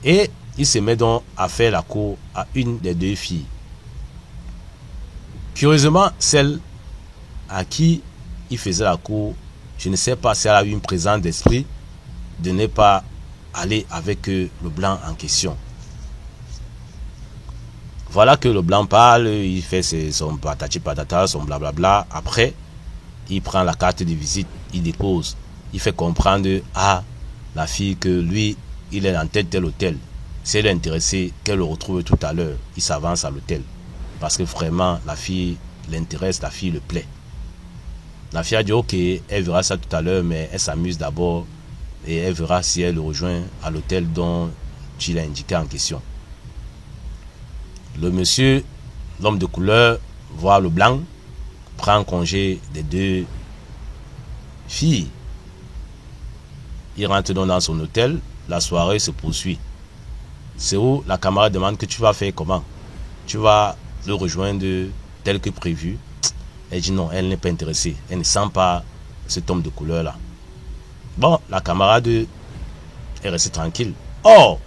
et il se met donc à faire la cour à une des 2 filles. Curieusement, celle à qui il faisait la cour, je ne sais pas si elle a eu une présence d'esprit de ne pas aller avec le blanc en question. Voilà que le blanc parle, il fait son patati patata, son blablabla. Après, il prend la carte de visite, il dépose. Il fait comprendre à la fille que lui, il est en tête de l'hôtel. Si elle est intéressée, qu'elle le retrouve tout à l'heure. Il s'avance à l'hôtel. Parce que vraiment, la fille l'intéresse, la fille le plaît. La fille a dit ok, elle verra ça tout à l'heure, mais elle s'amuse d'abord et elle verra si elle le rejoint à l'hôtel dont il a indiqué en question. Le monsieur, l'homme de couleur, voit le blanc, prend congé des deux filles. Il rentre donc dans son hôtel, la soirée se poursuit. C'est où la camarade demande que tu vas faire comment? Tu vas le rejoindre tel que prévu? Elle dit non, elle n'est pas intéressée. Elle ne sent pas cet homme de couleur là. Bon, la camarade est restée tranquille. Or,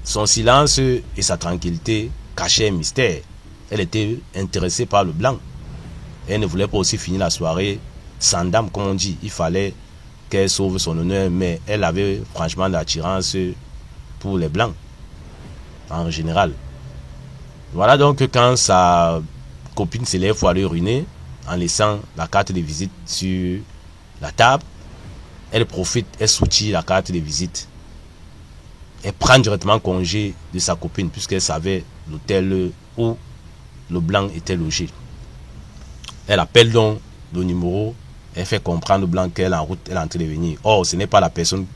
son silence et sa tranquillité cachaient un mystère. Elle était intéressée par le blanc. Elle ne voulait pas aussi finir la soirée sans dame, comme on dit. Il fallait qu'elle sauve son honneur, mais elle avait franchement de l'attirance pour les blancs, en général. Voilà donc quand sa copine s'élève pour aller uriner, en laissant la carte de visite sur la table, elle profite, elle soutient la carte de visite. Elle prend directement congé de sa copine, puisqu'elle savait l'hôtel où le blanc était logé. Elle appelle donc le numéro, elle fait comprendre au blanc qu'elle est en route, elle est en train de venir. Or, ce n'est pas la personne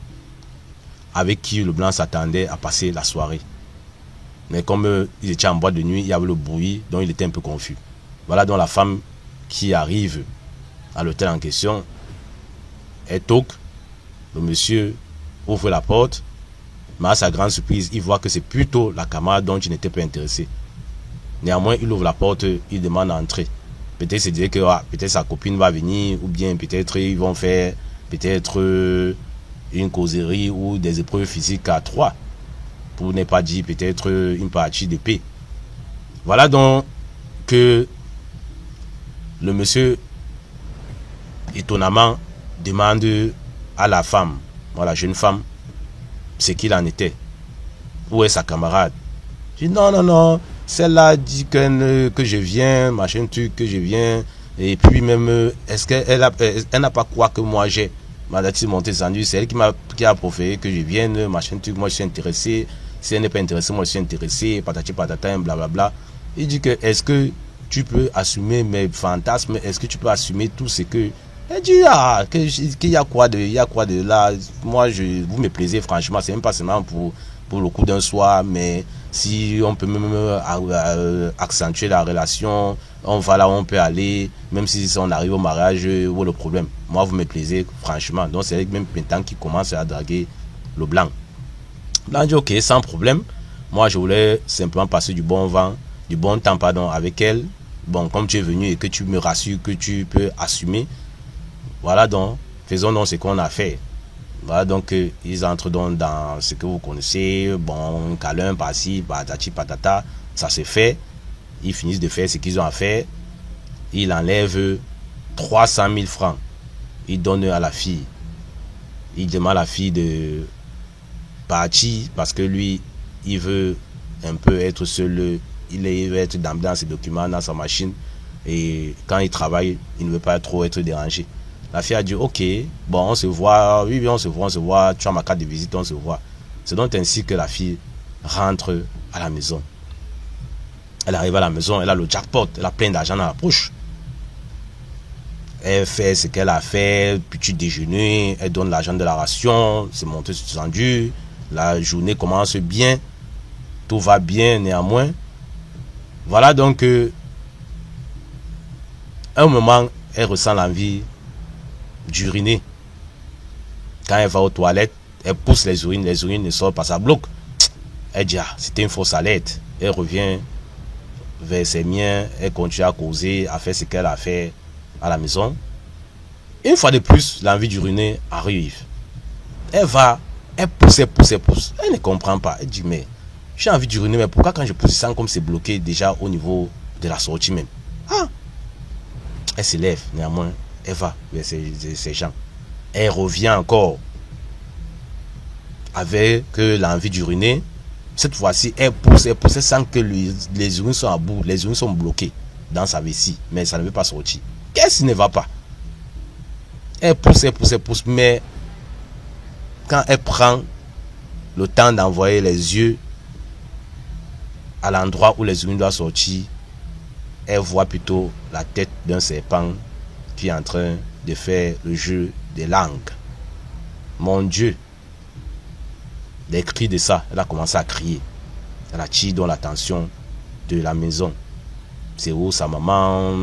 avec qui le blanc s'attendait à passer la soirée. Mais comme ils étaient en boîte de nuit, il y avait le bruit, donc il était un peu confus. Voilà donc la femme qui arrive à l'hôtel en question. Elle toque, le monsieur ouvre la porte, mais à sa grande surprise, il voit que c'est plutôt la camarade dont il n'était pas intéressé. Néanmoins, il ouvre la porte, il demande à entrer. Peut-être se dire que peut-être sa copine va venir, ou bien peut-être ils vont faire peut-être une causerie ou des épreuves physiques à 3, pour ne pas dire peut-être une partie de paix. Voilà donc que le monsieur, étonnamment, demande à la femme, à la jeune femme, ce qu'il en était. Où est sa camarade? Je dis non, celle-là dit que je viens, machin truc, que je viens, et puis même, est-ce qu'elle n'a pas quoi que moi j'ai? Madame Montessandu, c'est elle qui a proféré que je vienne, machin truc, moi je suis intéressé, si elle n'est pas intéressée, moi je suis intéressé, patati patata, blablabla. Il dit que, est-ce que tu peux assumer mes fantasmes, est-ce que tu peux assumer tout ce que... Elle dit, qu'il y a quoi de là, moi vous me plaisez franchement, c'est même pas seulement pour le coup d'un soir, mais si on peut même accentuer la relation, on va là où on peut aller, même si on arrive au mariage, où est le problème? Moi vous me plaisez franchement. Donc c'est même maintenant qui commence à draguer le blanc. Blanc dit ok, sans problème, moi je voulais simplement passer du bon temps avec elle. Bon, comme tu es venu et que tu me rassures que tu peux assumer, voilà donc, faisons donc ce qu'on a fait. Voilà donc, ils entrent donc dans ce que vous connaissez, bon, câlin, par-ci, patati, patata, ça se fait. Ils finissent de faire ce qu'ils ont à faire. Il enlève 300 000 francs. Il donne à la fille. Il demande à la fille de partir parce que lui, il veut un peu être seul. Il veut être dans ses documents, dans sa machine. Et quand il travaille, il ne veut pas trop être dérangé. La fille a dit, ok, bon, on se voit, oui, on se voit, tu as ma carte de visite, on se voit. C'est donc ainsi que la fille rentre à la maison. Elle arrive à la maison, elle a le jackpot, elle a plein d'argent dans la poche. Elle fait ce qu'elle a fait, petit déjeuner, elle donne l'argent de la ration, c'est monté suspendu, la journée commence bien, tout va bien néanmoins. Voilà donc, un moment, elle ressent l'envie d'uriner. Quand elle va aux toilettes, elle pousse les urines ne sortent pas, ça bloque. Elle dit, c'était une fausse alerte. Elle revient vers ses miens, elle continue à causer, à faire ce qu'elle a fait à la maison. Une fois de plus, l'envie d'uriner arrive. Elle va, elle pousse. Elle ne comprend pas. Elle dit, mais j'ai envie d'uriner, mais pourquoi quand je pousse, je sens comme c'est bloqué déjà au niveau de la sortie même. Elle s'élève, néanmoins, elle va vers ces gens. Elle revient encore avec l'envie d'uriner. Cette fois-ci, elle pousse, elle sent que les urines sont à bout, les urines sont bloquées dans sa vessie, mais ça ne veut pas sortir. Qu'est-ce qui ne va pas? Elle pousse, mais quand elle prend le temps d'envoyer les yeux à l'endroit où les urines doivent sortir, elle voit plutôt la tête d'un serpent qui est en train de faire le jeu des langues. Mon Dieu. Les cris de ça, elle a commencé à crier. Elle a tiré dans l'attention de la maison. C'est où sa maman,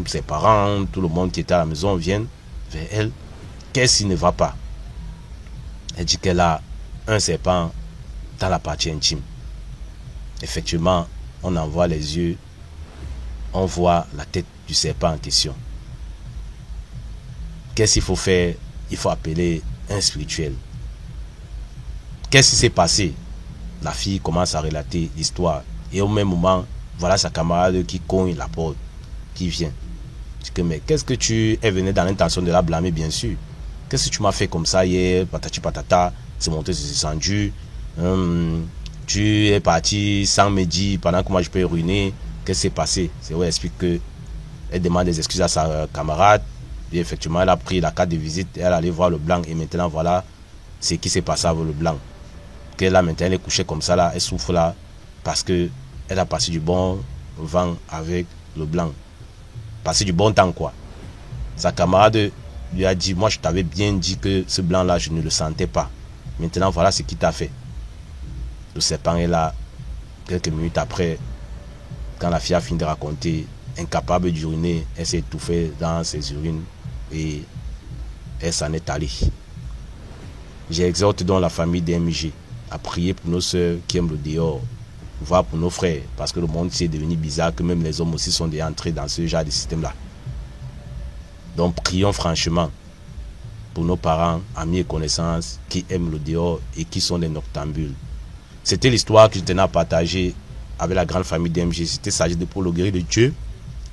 ses parents, tout le monde qui était à la maison viennent vers elle. Qu'est-ce qui ne va pas? Elle dit qu'elle a un serpent dans la partie intime. Effectivement, on en voit les yeux, on voit la tête du serpent en question. Qu'est-ce qu'il faut faire? Il faut appeler un spirituel. Qu'est-ce qui s'est passé? La fille commence à relater l'histoire. Et au même moment, voilà sa camarade qui cogne la porte, qui vient. Je dis que, mais qu'est-ce que tu es venu dans l'intention de la blâmer, bien sûr. Qu'est-ce que tu m'as fait comme ça hier, patati patata, c'est monté, c'est descendu. Tu es parti sans me dire pendant que moi je peux ruiner. Qu'est-ce qui s'est passé? C'est où elle explique que elle demande des excuses à sa camarade. Et effectivement, elle a pris la carte de visite, elle allait voir le blanc. Et maintenant, voilà ce qui s'est passé avec le blanc. Que là, maintenant, elle est couchée comme ça, là, elle souffre là, parce que elle a passé du bon vent avec le blanc. Passé du bon temps, quoi. Sa camarade lui a dit, moi, je t'avais bien dit que ce blanc-là, je ne le sentais pas. Maintenant, voilà ce qu'il t'a fait. Le serpent est là, quelques minutes après, quand la fille a fini de raconter, incapable d'uriner, elle s'est étouffée dans ses urines et elle s'en est allée. J'exhorte donc la famille DMG à prier pour nos soeurs qui aiment le dehors, voire pour nos frères, parce que le monde s'est devenu bizarre, que même les hommes aussi sont entrés dans ce genre de système-là. Donc prions franchement pour nos parents, amis et connaissances qui aiment le dehors et qui sont des noctambules. C'était l'histoire que je tenais à partager avec la grande famille DMG. C'était Sagesse de Paul Guéry de Dieu.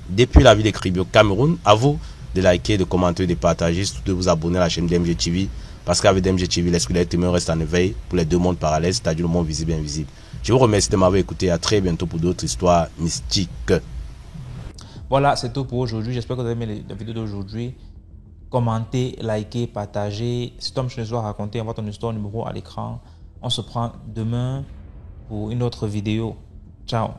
Depuis la ville de Kribio, Cameroun, à vous de liker, de commenter, de partager, surtout de vous abonner à la chaîne DMG TV. Parce qu'avec DMG TV, l'esprit de l'être humain reste en éveil pour les deux mondes parallèles, c'est-à-dire le monde visible et invisible. Je vous remercie de m'avoir écouté. À très bientôt pour d'autres histoires mystiques. Voilà, c'est tout pour aujourd'hui. J'espère que vous avez aimé la vidéo d'aujourd'hui. Commentez, likez, partagez. Si Tom Chenezo a raconté, envoie ton histoire numéro à l'écran. On se prend demain pour une autre vidéo. Ciao.